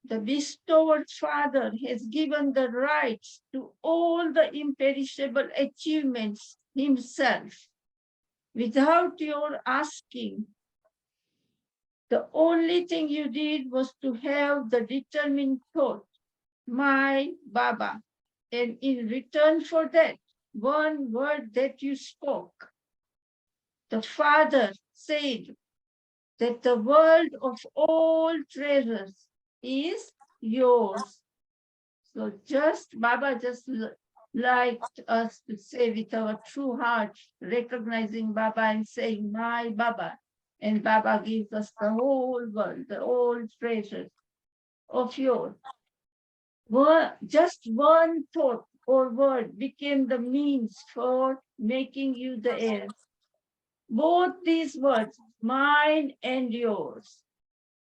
The bestower Father has given the rights to all the imperishable achievements himself without your asking. The only thing you did was to have the determined thought my Baba. And in return for that, one word that you spoke, the Father said that the world of all treasures is yours. So just Baba just liked us to say with our true heart, recognizing Baba and saying, my Baba. And Baba gives us the whole world, the whole treasures of yours. Just one thought or word became the means for making you the heir. Both these words, mine and yours,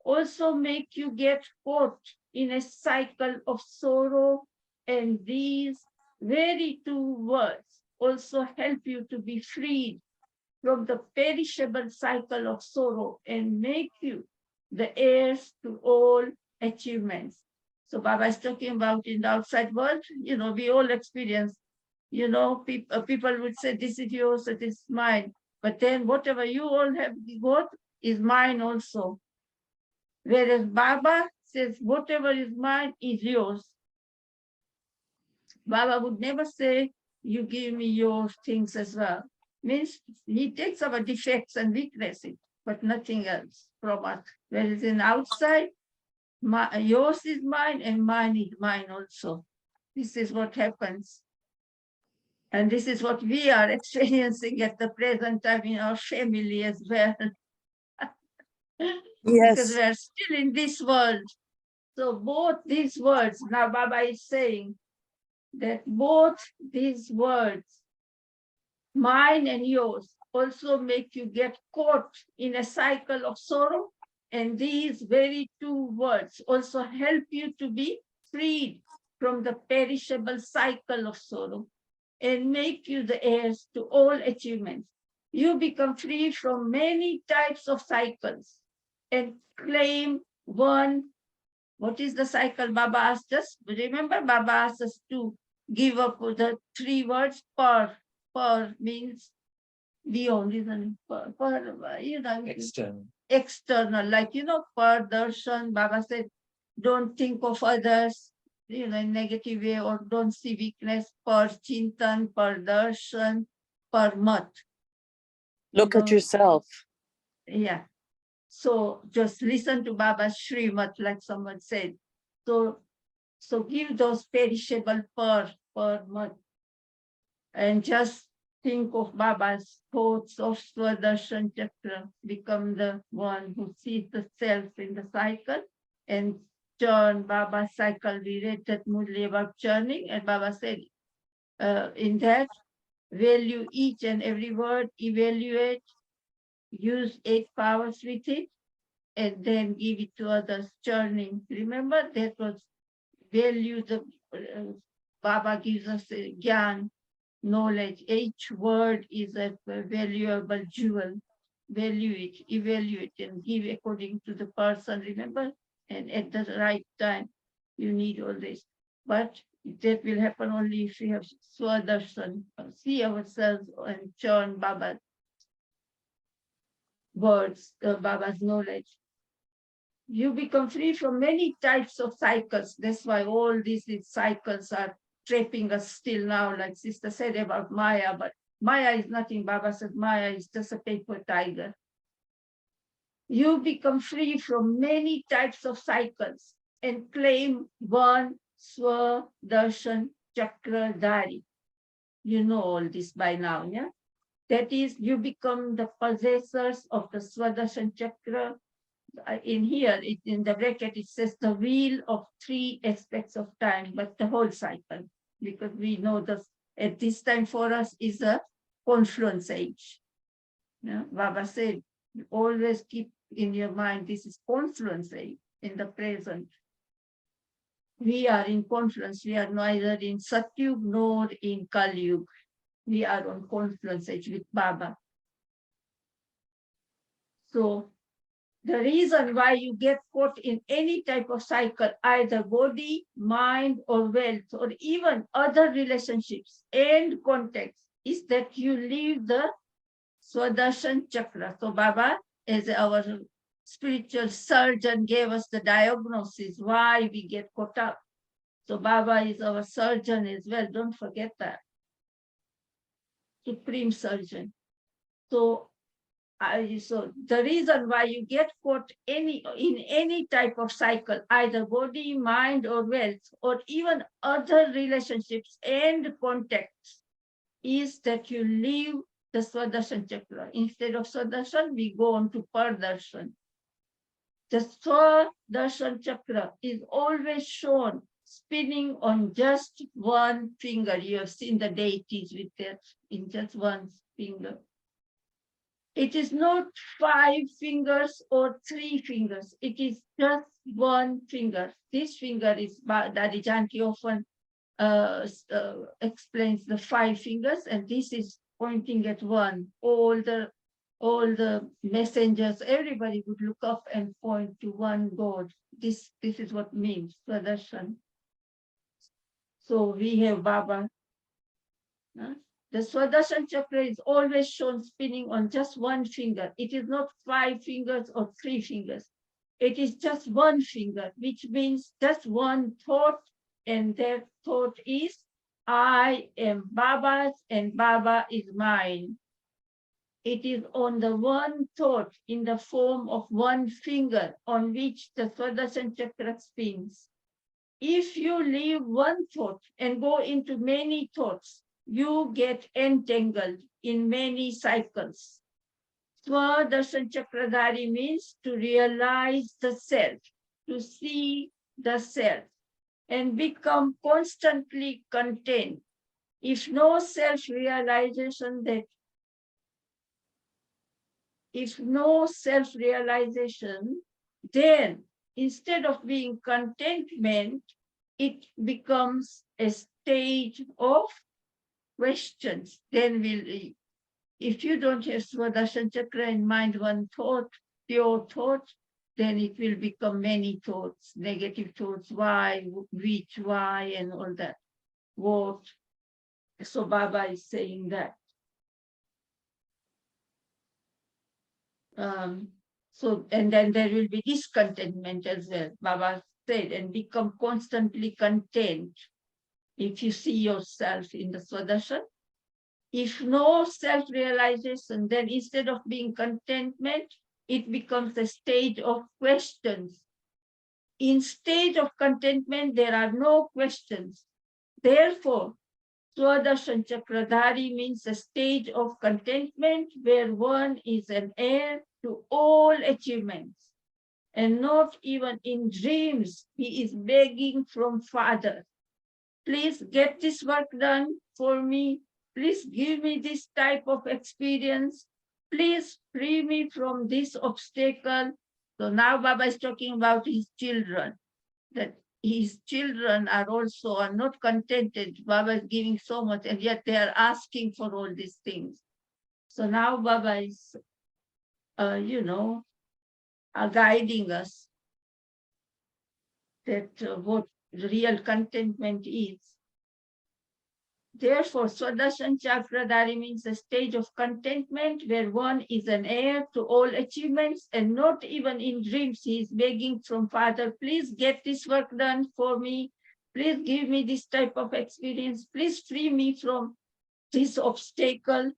also make you get caught in a cycle of sorrow, and these very two words also help you to be freed from the perishable cycle of sorrow and make you the heirs to all achievements. So Baba is talking about in the outside world, we all experience, people would say, this is yours, it is mine. But then whatever you all have got is mine also. Whereas Baba says, whatever is mine is yours. Baba would never say, you give me your things as well. Means he takes our defects and weaknesses, but nothing else from us. Whereas in outside, yours is mine and mine is mine also. This is what happens. And this is what we are experiencing at the present time in our family as well. Because Yes. we are still in this world. So both these words, now Baba is saying that both these words, mine and yours, also make you get caught in a cycle of sorrow. And these very two words also help you to be freed from the perishable cycle of sorrow and make you the heirs to all achievements. You become free from many types of cycles and claim one. What is the cycle? Baba asked us. Remember, Baba asked us to give up the three words. Per means beyond, isn't it? External. External, like, per darshan. Baba said, don't think of others, in a negative way, or don't see weakness. Per chintan, per darshan, per mat. Look at yourself. Yeah. So just listen to Baba's Srimat, like someone said. So give those perishable per month, and just think of Baba's thoughts of Swadershan Chakra, become the one who sees the self in the cycle and turn Baba's cycle. We read that Murli about churning, and Baba said, in that, value each and every word, evaluate, use 8 powers with it, and then give it to others, churning. Remember, that was value. The Baba gives us a gyan, knowledge. Each word is a valuable jewel. Value it, evaluate, and give according to the person. Remember, and at the right time, you need all this. But that will happen only if we have Swadarsan, see ourselves and churn Baba's words, Baba's knowledge. You become free from many types of cycles. That's why all these cycles are trapping us still now, like Sister said about Maya. But Maya is nothing. Baba said Maya is just a paper tiger. You become free from many types of cycles and claim one Swa-darshan Chakradhari. You know all this by now, yeah? That is, you become the possessors of the Swa-darshan Chakra. In here, in the bracket, it says the wheel of 3 aspects of time, but the whole cycle, because we know that at this time for us is a confluence age. Yeah? Baba said, always keep in your mind, this is confluence age in the present. We are in confluence. We are neither in Satyug nor in Kalyug. We are on confluence age with Baba. So the reason why you get caught in any type of cycle, either body, mind, or wealth, or even other relationships and contexts, is that you leave the Swadershan Chakra. So Baba, as our spiritual surgeon, gave us the diagnosis why we get caught up. So Baba is our surgeon as well. Don't forget that. Supreme surgeon. So so the reason why you get caught in any type of cycle, either body, mind, or wealth, or even other relationships and contacts, is that you leave the Swadarsan chakra. Instead of Swadarsan, we go on to Pardarshan. The Swadarsan chakra is always shown spinning on just one finger. You have seen the deities with that in just one finger. It is not 5 fingers or 3 fingers. It is just one finger. This finger is, Daddy Janki often explains the 5 fingers, and this is pointing at one. All the messengers, everybody would look up and point to one God. This is what means Swadarsan. So we have Baba. The Swadarsan chakra is always shown spinning on just one finger. It is not 5 fingers or 3 fingers. It is just one finger, which means just one thought, and that thought is, I am Baba's and Baba is mine. It is on the one thought in the form of one finger on which the Swadarsan chakra spins. If you leave one thought and go into many thoughts, you get entangled in many cycles. Swadarsan Chakradhari means to realize the self, to see the self, and become constantly content. If no self-realization, then instead of being contentment, it becomes a stage of questions. Then if you don't have Swadarsan chakra in mind, one thought, pure thought, then it will become many thoughts, negative thoughts, why, which, why, and all that. What? So Baba is saying that. And then there will be discontentment as well. Baba said, and become constantly content if you see yourself in the Swadarsan. If no self-realization, then instead of being contentment, it becomes a state of questions. In state of contentment, there are no questions. Therefore, Swadarsan Chakradhari means a stage of contentment where one is an heir to all achievements. And not even in dreams, he is begging from Father, please get this work done for me. Please give me this type of experience. Please free me from this obstacle. So now Baba is talking about his children, that his children are not contented. Baba is giving so much, and yet they are asking for all these things. So now Baba is, guiding us that what real contentment is. Therefore, Swadarsan Chakradhari means a stage of contentment where one is an heir to all achievements, and not even in dreams he is begging from Father, please get this work done for me. Please give me this type of experience. Please free me from this obstacle.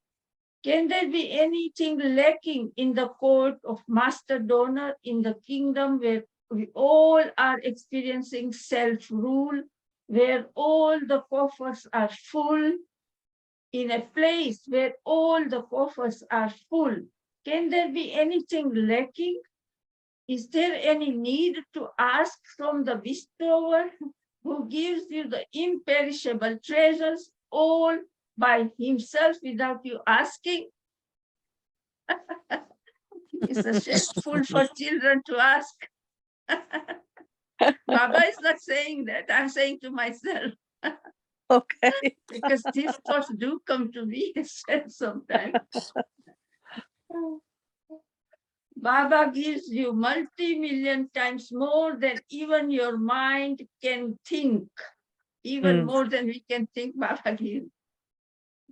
Can there be anything lacking in the court of Master Donor, in the kingdom where we all are experiencing self-rule, where all the coffers are full, in a place where all the coffers are full? Can there be anything lacking? Is there any need to ask from the bestower who gives you the imperishable treasures all by himself without you asking? It's a shameful for children to ask. Baba is not saying that. I'm saying to myself. Okay. Because these thoughts do come to me sometimes. Baba gives you multi-million times more than even your mind can think. Even more than we can think, Baba gives.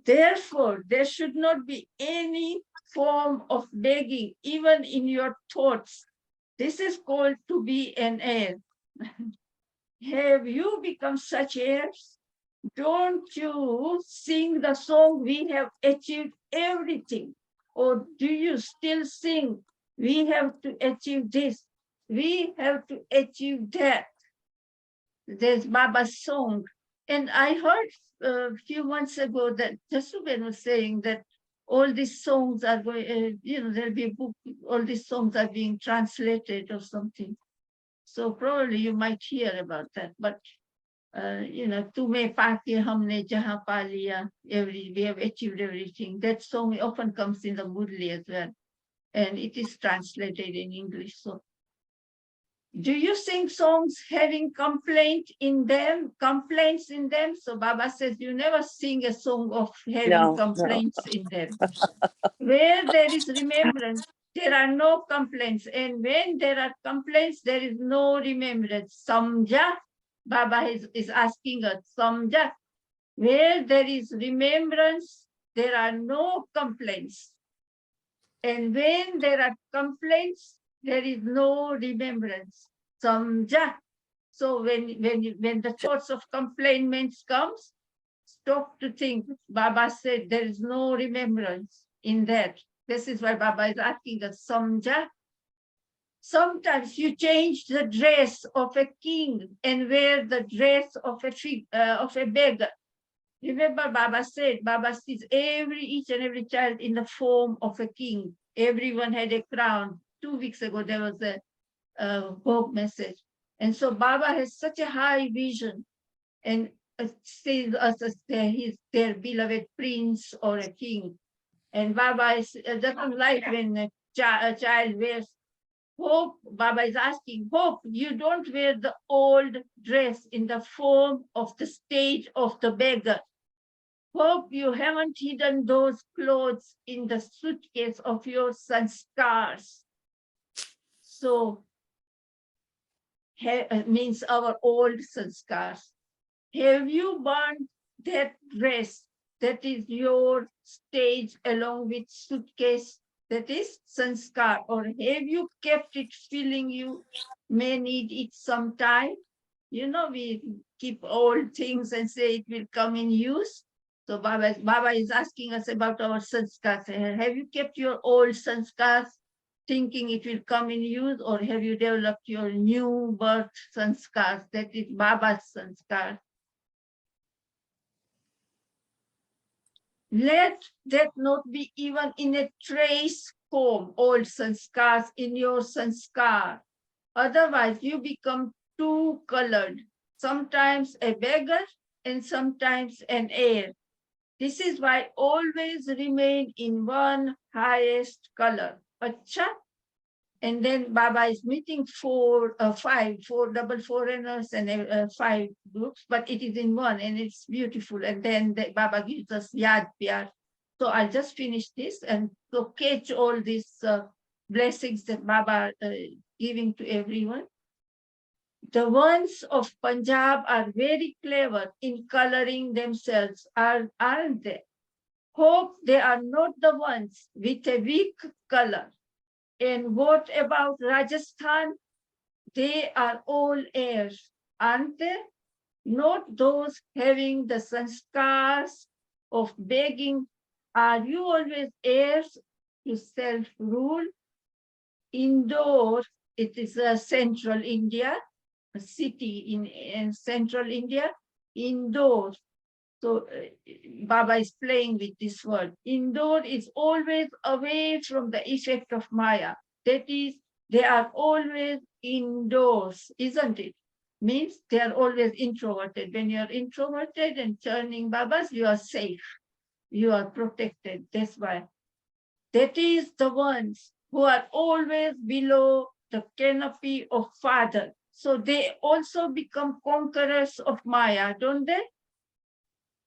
Therefore, there should not be any form of begging, even in your thoughts. This is called to be an heir. have you become such heirs? Don't you sing the song, we have achieved everything? Or do you still sing, we have to achieve this, we have to achieve that? There's Baba's song. And I heard a few months ago that Jasuben was saying that all these songs are going, there'll be a book, all these songs are being translated or something. So probably you might hear about that. But Tume Pake Hamne Jaha Pa Liya, we have achieved everything. That song often comes in the Murli as well. And it is translated in English. So do you sing songs having complaints in them? So Baba says you never sing a song of having No, no. complaints in them. Where there is remembrance, there are no complaints. And when there are complaints, there is no remembrance. Samja, Baba is asking us, Samja. Where there is remembrance, there are no complaints. And when there are complaints, there is no remembrance. Samja. So when the thoughts of complaints comes, stop to think. Baba said there is no remembrance in that. This is why Baba is asking us, Samja. Sometimes you change the dress of a king and wear the dress of a beggar. Remember, Baba said, Baba sees each and every child in the form of a king. Everyone had a crown. 2 weeks ago, there was a Vogue message. And so Baba has such a high vision and sees us as their beloved prince or a king. And Baba doesn't like when a child wears hope. Baba is asking, hope, you don't wear the old dress in the form of the stage of the beggar. Hope you haven't hidden those clothes in the suitcase of your sanskars. So, means our old sanskars. Have you burned that dress that is your stage along with suitcase that is sanskar? Or have you kept it feeling you may need it sometime? We keep old things and say it will come in use. So Baba is asking us about our sanskars. Have you kept your old sanskars thinking it will come in use, or have you developed your new birth sanskars? That is Baba's sanskar. Let that not be even in a trace form, old sanskars in your sanskar. Otherwise, you become two colored, sometimes a beggar and sometimes an heir. This is why always remain in one highest color. Acha. And then Baba is meeting four double foreigners and 5 groups, but it is in one and it's beautiful. And then Baba gives us Yad Pyar. So I'll just finish this and so catch all these blessings that Baba giving to everyone. The ones of Punjab are very clever in coloring themselves, aren't they? Hope they are not the ones with a weak color. And what about Rajasthan? They are all heirs, aren't they? Not those having the sanskars of begging. Are you always heirs to self-rule? Indore, it is a central India, a city in central India. Indore. So Baba is playing with this word. Indore is always away from the effect of Maya. That is, they are always indoors, isn't it? Means they are always introverted. When you are introverted and churning Babas, you are safe. You are protected. That's why. That is the ones who are always below the canopy of Father. So they also become conquerors of Maya, don't they?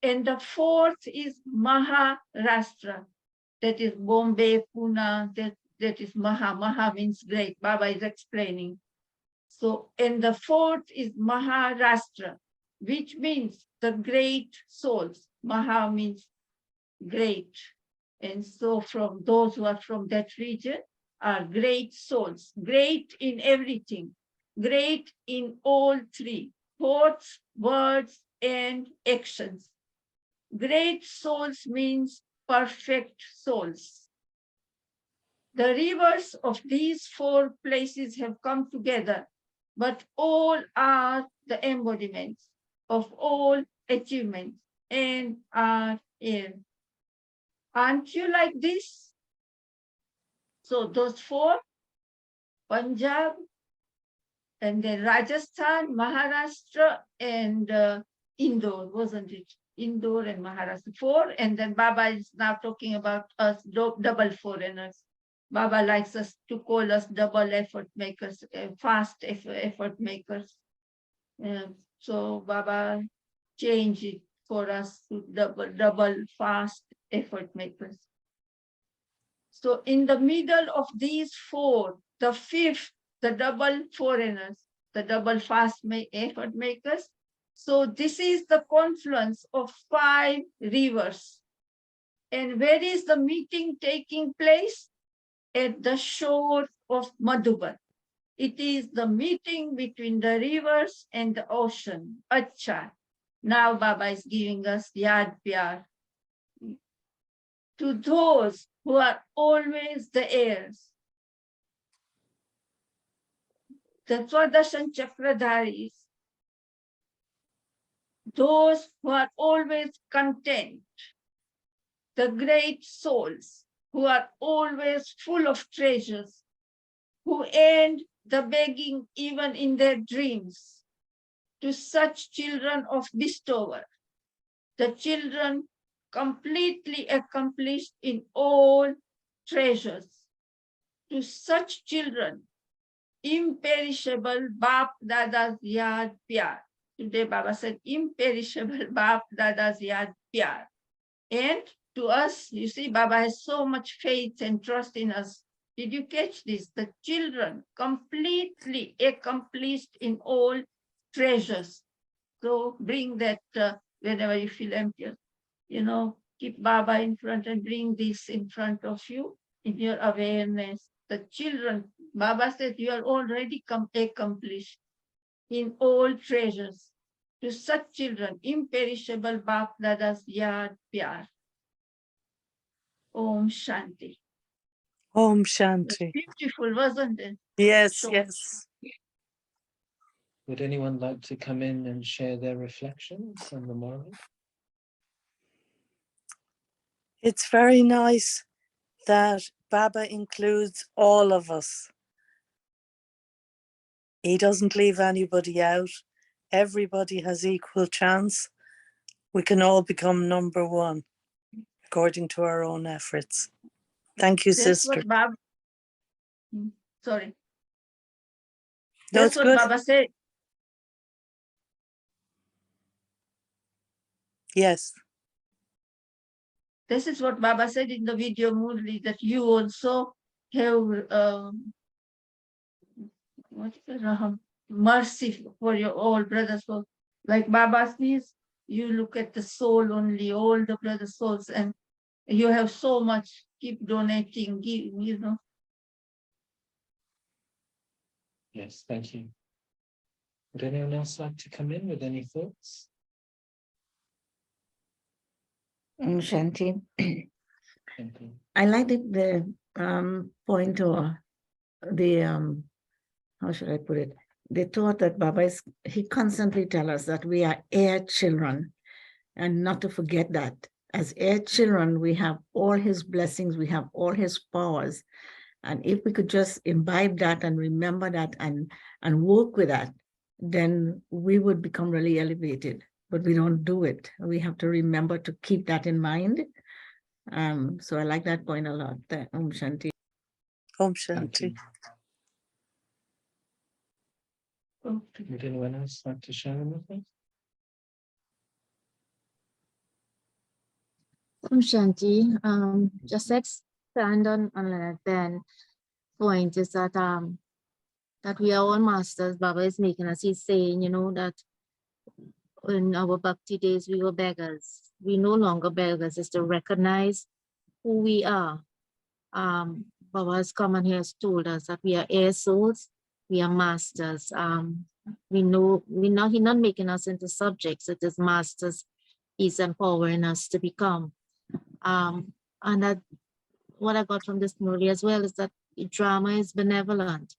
And the 4th is Maharashtra. That is Bombay, Pune, that is Maha. Maha means great. Baba is explaining. So, and the 4th is Maharashtra, which means the great souls. Maha means great. And so from those who are from that region are great souls, great in everything, great in all 3. thoughts, words, and actions. Great souls means perfect souls. The rivers of these four places have come together, but all are the embodiments of all achievements and are here. Aren't you like this? So those four, Punjab, and then Rajasthan, Maharashtra, and Indore, wasn't it? Indore and Maharashtra, four. And then Baba is now talking about us double foreigners. Baba likes us to call us double effort makers, fast effort makers. So Baba changed it for us to double fast effort makers. So in the middle of these four, the fifth, the double foreigners, the double fast effort makers. So this is the confluence of 5 rivers. And where is the meeting taking place? At the shore of Madhuban. It is the meeting between the rivers and the ocean. Acha. Now Baba is giving us Yad Pyar. To those who are always the heirs. The Swadashan Chakradharis. Those who are always content. The great souls who are always full of treasures, who end the begging even in their dreams. To such children of bestower, the children completely accomplished in all treasures. To such children, imperishable Baap Dada's Yad Pyar. Today Baba said imperishable Baap Dada's Yad Pyar. And to us, you see, Baba has so much faith and trust in us. Did you catch this? The children completely accomplished in all treasures. So bring that whenever you feel empty, keep Baba in front and bring this in front of you in your awareness. The children, Baba said, you are already accomplished in all treasures. To such children, imperishable Baap Dada's Yad Pyar. Om Shanti. Om That's Shanti. beautiful, wasn't it? Yes, So- yes. Would anyone like to come in and share their reflections on the morning? It's very nice that Baba includes all of us. He doesn't leave anybody out. Everybody has equal chance. We can all become number one according to our own efforts. Thank you, That's sister. what Baba, sorry. No, That's it's what good. Baba said. Yes. This is what Baba said in the video, Murli, that you also have what is it, mercy for your all brothers. So, like Baba says, you look at the soul only, all the brother souls, and you have so much. Keep donating, give. Yes, thank you. Would anyone else like to come in with any thoughts? Shanti. Thank you. I like the point or the how should I put it? The thought that Baba he constantly tells us that we are heir children, and not to forget that as heir children, we have all his blessings, we have all his powers. And if we could just imbibe that and remember that and work with that, then we would become really elevated. But we don't do it. We have to remember to keep that in mind. So I like that point a lot. Om Shanti. Om Thank Shanti. you. Would anyone else like to share anything? Om Shanti, just expand on that then point is that that we are all masters. Baba is making us, he's saying, that in our bhakti days we were beggars. We no longer beggars, is to recognize who we are. Baba has come and he has told us that we are air souls, we are masters. we know he's not making us into subjects. It is masters he's empowering us to become. And that what I got from this movie as well is that drama is benevolent.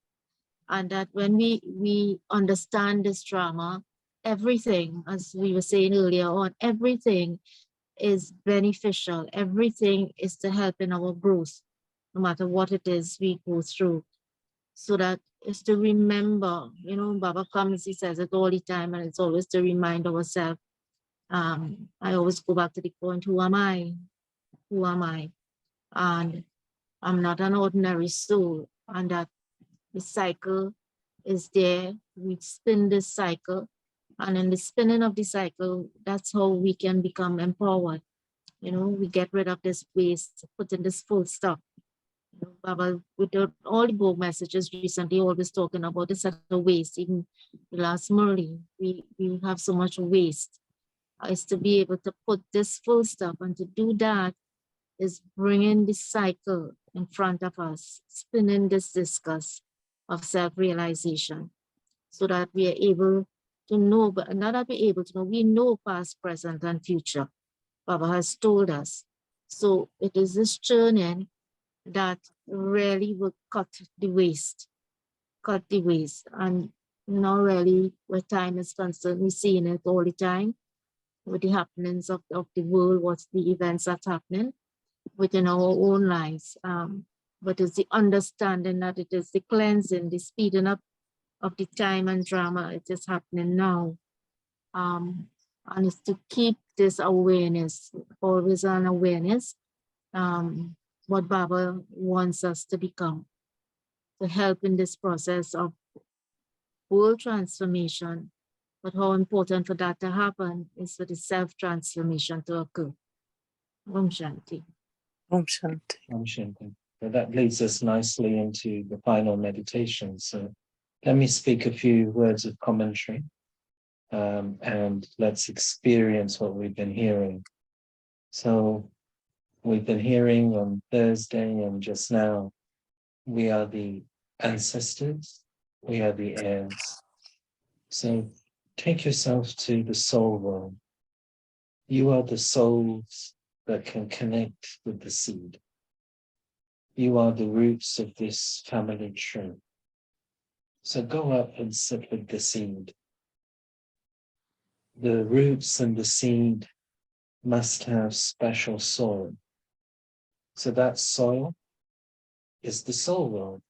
And that when we understand this drama, everything, as we were saying earlier on, everything is beneficial. Everything is to help in our growth, no matter what it is we go through. So that is to remember, Baba comes, he says it all the time, and it's always to remind ourselves. I always go back to the point, who am I? Who am I? And I'm not an ordinary soul, and that the cycle is there. We spin this cycle, and in the spinning of the cycle, that's how we can become empowered. We get rid of this waste, put in this full stop. Baba, with all the book messages recently, always talking about this sort of waste. Even the last Murray, we have so much waste. Is to be able to put this full stop, and to do that is bringing the cycle in front of us, spinning this discus of self-realization, so that we are able to know, but not that we're able to know, we know past, present, and future. Baba has told us. So it is this churning that really will cut the waste. And not really, where time is concerned, we're seeing it all the time with the happenings of the world, what's the events that's happening within our own lives. But it's the understanding that it is the cleansing, the speeding up of the time and drama. It is happening now. And it's to keep this awareness, always an awareness, what Baba wants us to become, to help in this process of world transformation. But how important for that to happen is for the self-transformation to occur. Om Shanti. Om Shanti. Om Shanti. So that leads us nicely into the final meditation. So let me speak a few words of commentary, and let's experience what we've been hearing. So we've been hearing on Thursday and just now, we are the ancestors, we are the heirs. So take yourself to the soul world. You are the souls that can connect with the seed. You are the roots of this family tree. So go up and sit with the seed. The roots and the seed must have special soil. So that soil is the soul world,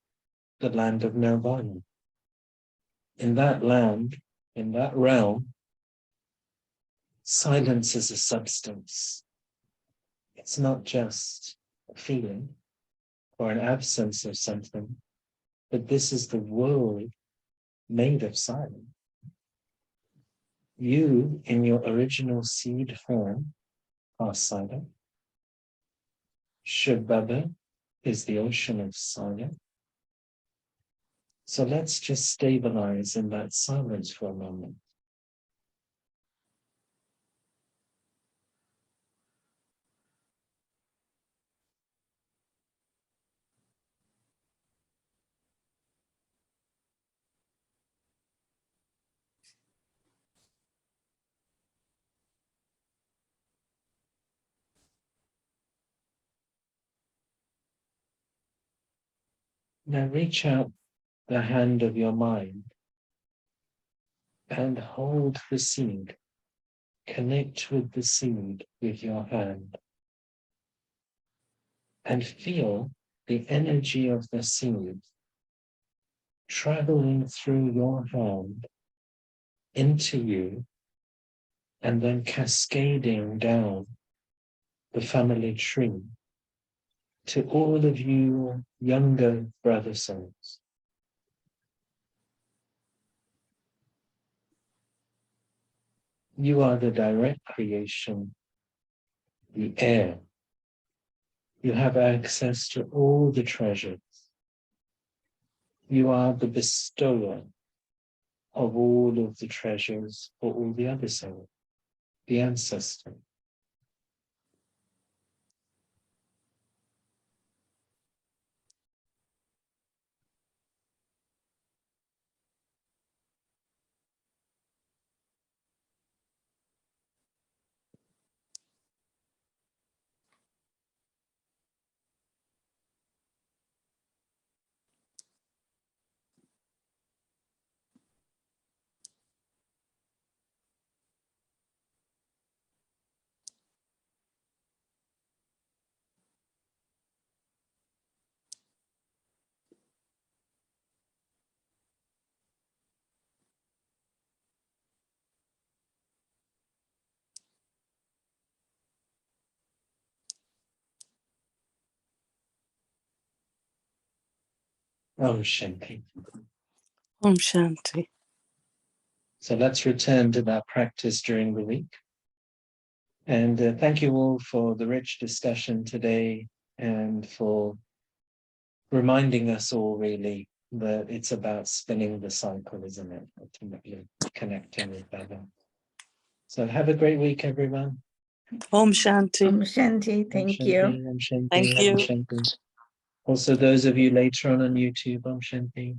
the land of nirvana. In that land, in that realm, silence is a substance. It's not just a feeling or an absence of something, but this is the world made of silence. You, in your original seed form, are silent. Shubhava is the ocean of silence. So let's just stabilize in that silence for a moment. Now reach out the hand of your mind and hold the seed. Connect with the seed with your hand and feel the energy of the seed traveling through your hand into you and then cascading down the family tree to all of you younger brother souls. You are the direct creation, the heir. You have access to all the treasures. You are the bestower of all of the treasures for all the other souls, the ancestor. Om Shanti. Om Shanti. So let's return to that practice during the week. And thank you all for the rich discussion today and for reminding us all really that it's about spinning the cycle, isn't it? Ultimately connecting with Baba. So have a great week, everyone. Om Shanti. Shanti, thank Om you. Shanti, Om Shanti, Thank Om you. Shanti. Also, those of you later on YouTube, Om Shanti.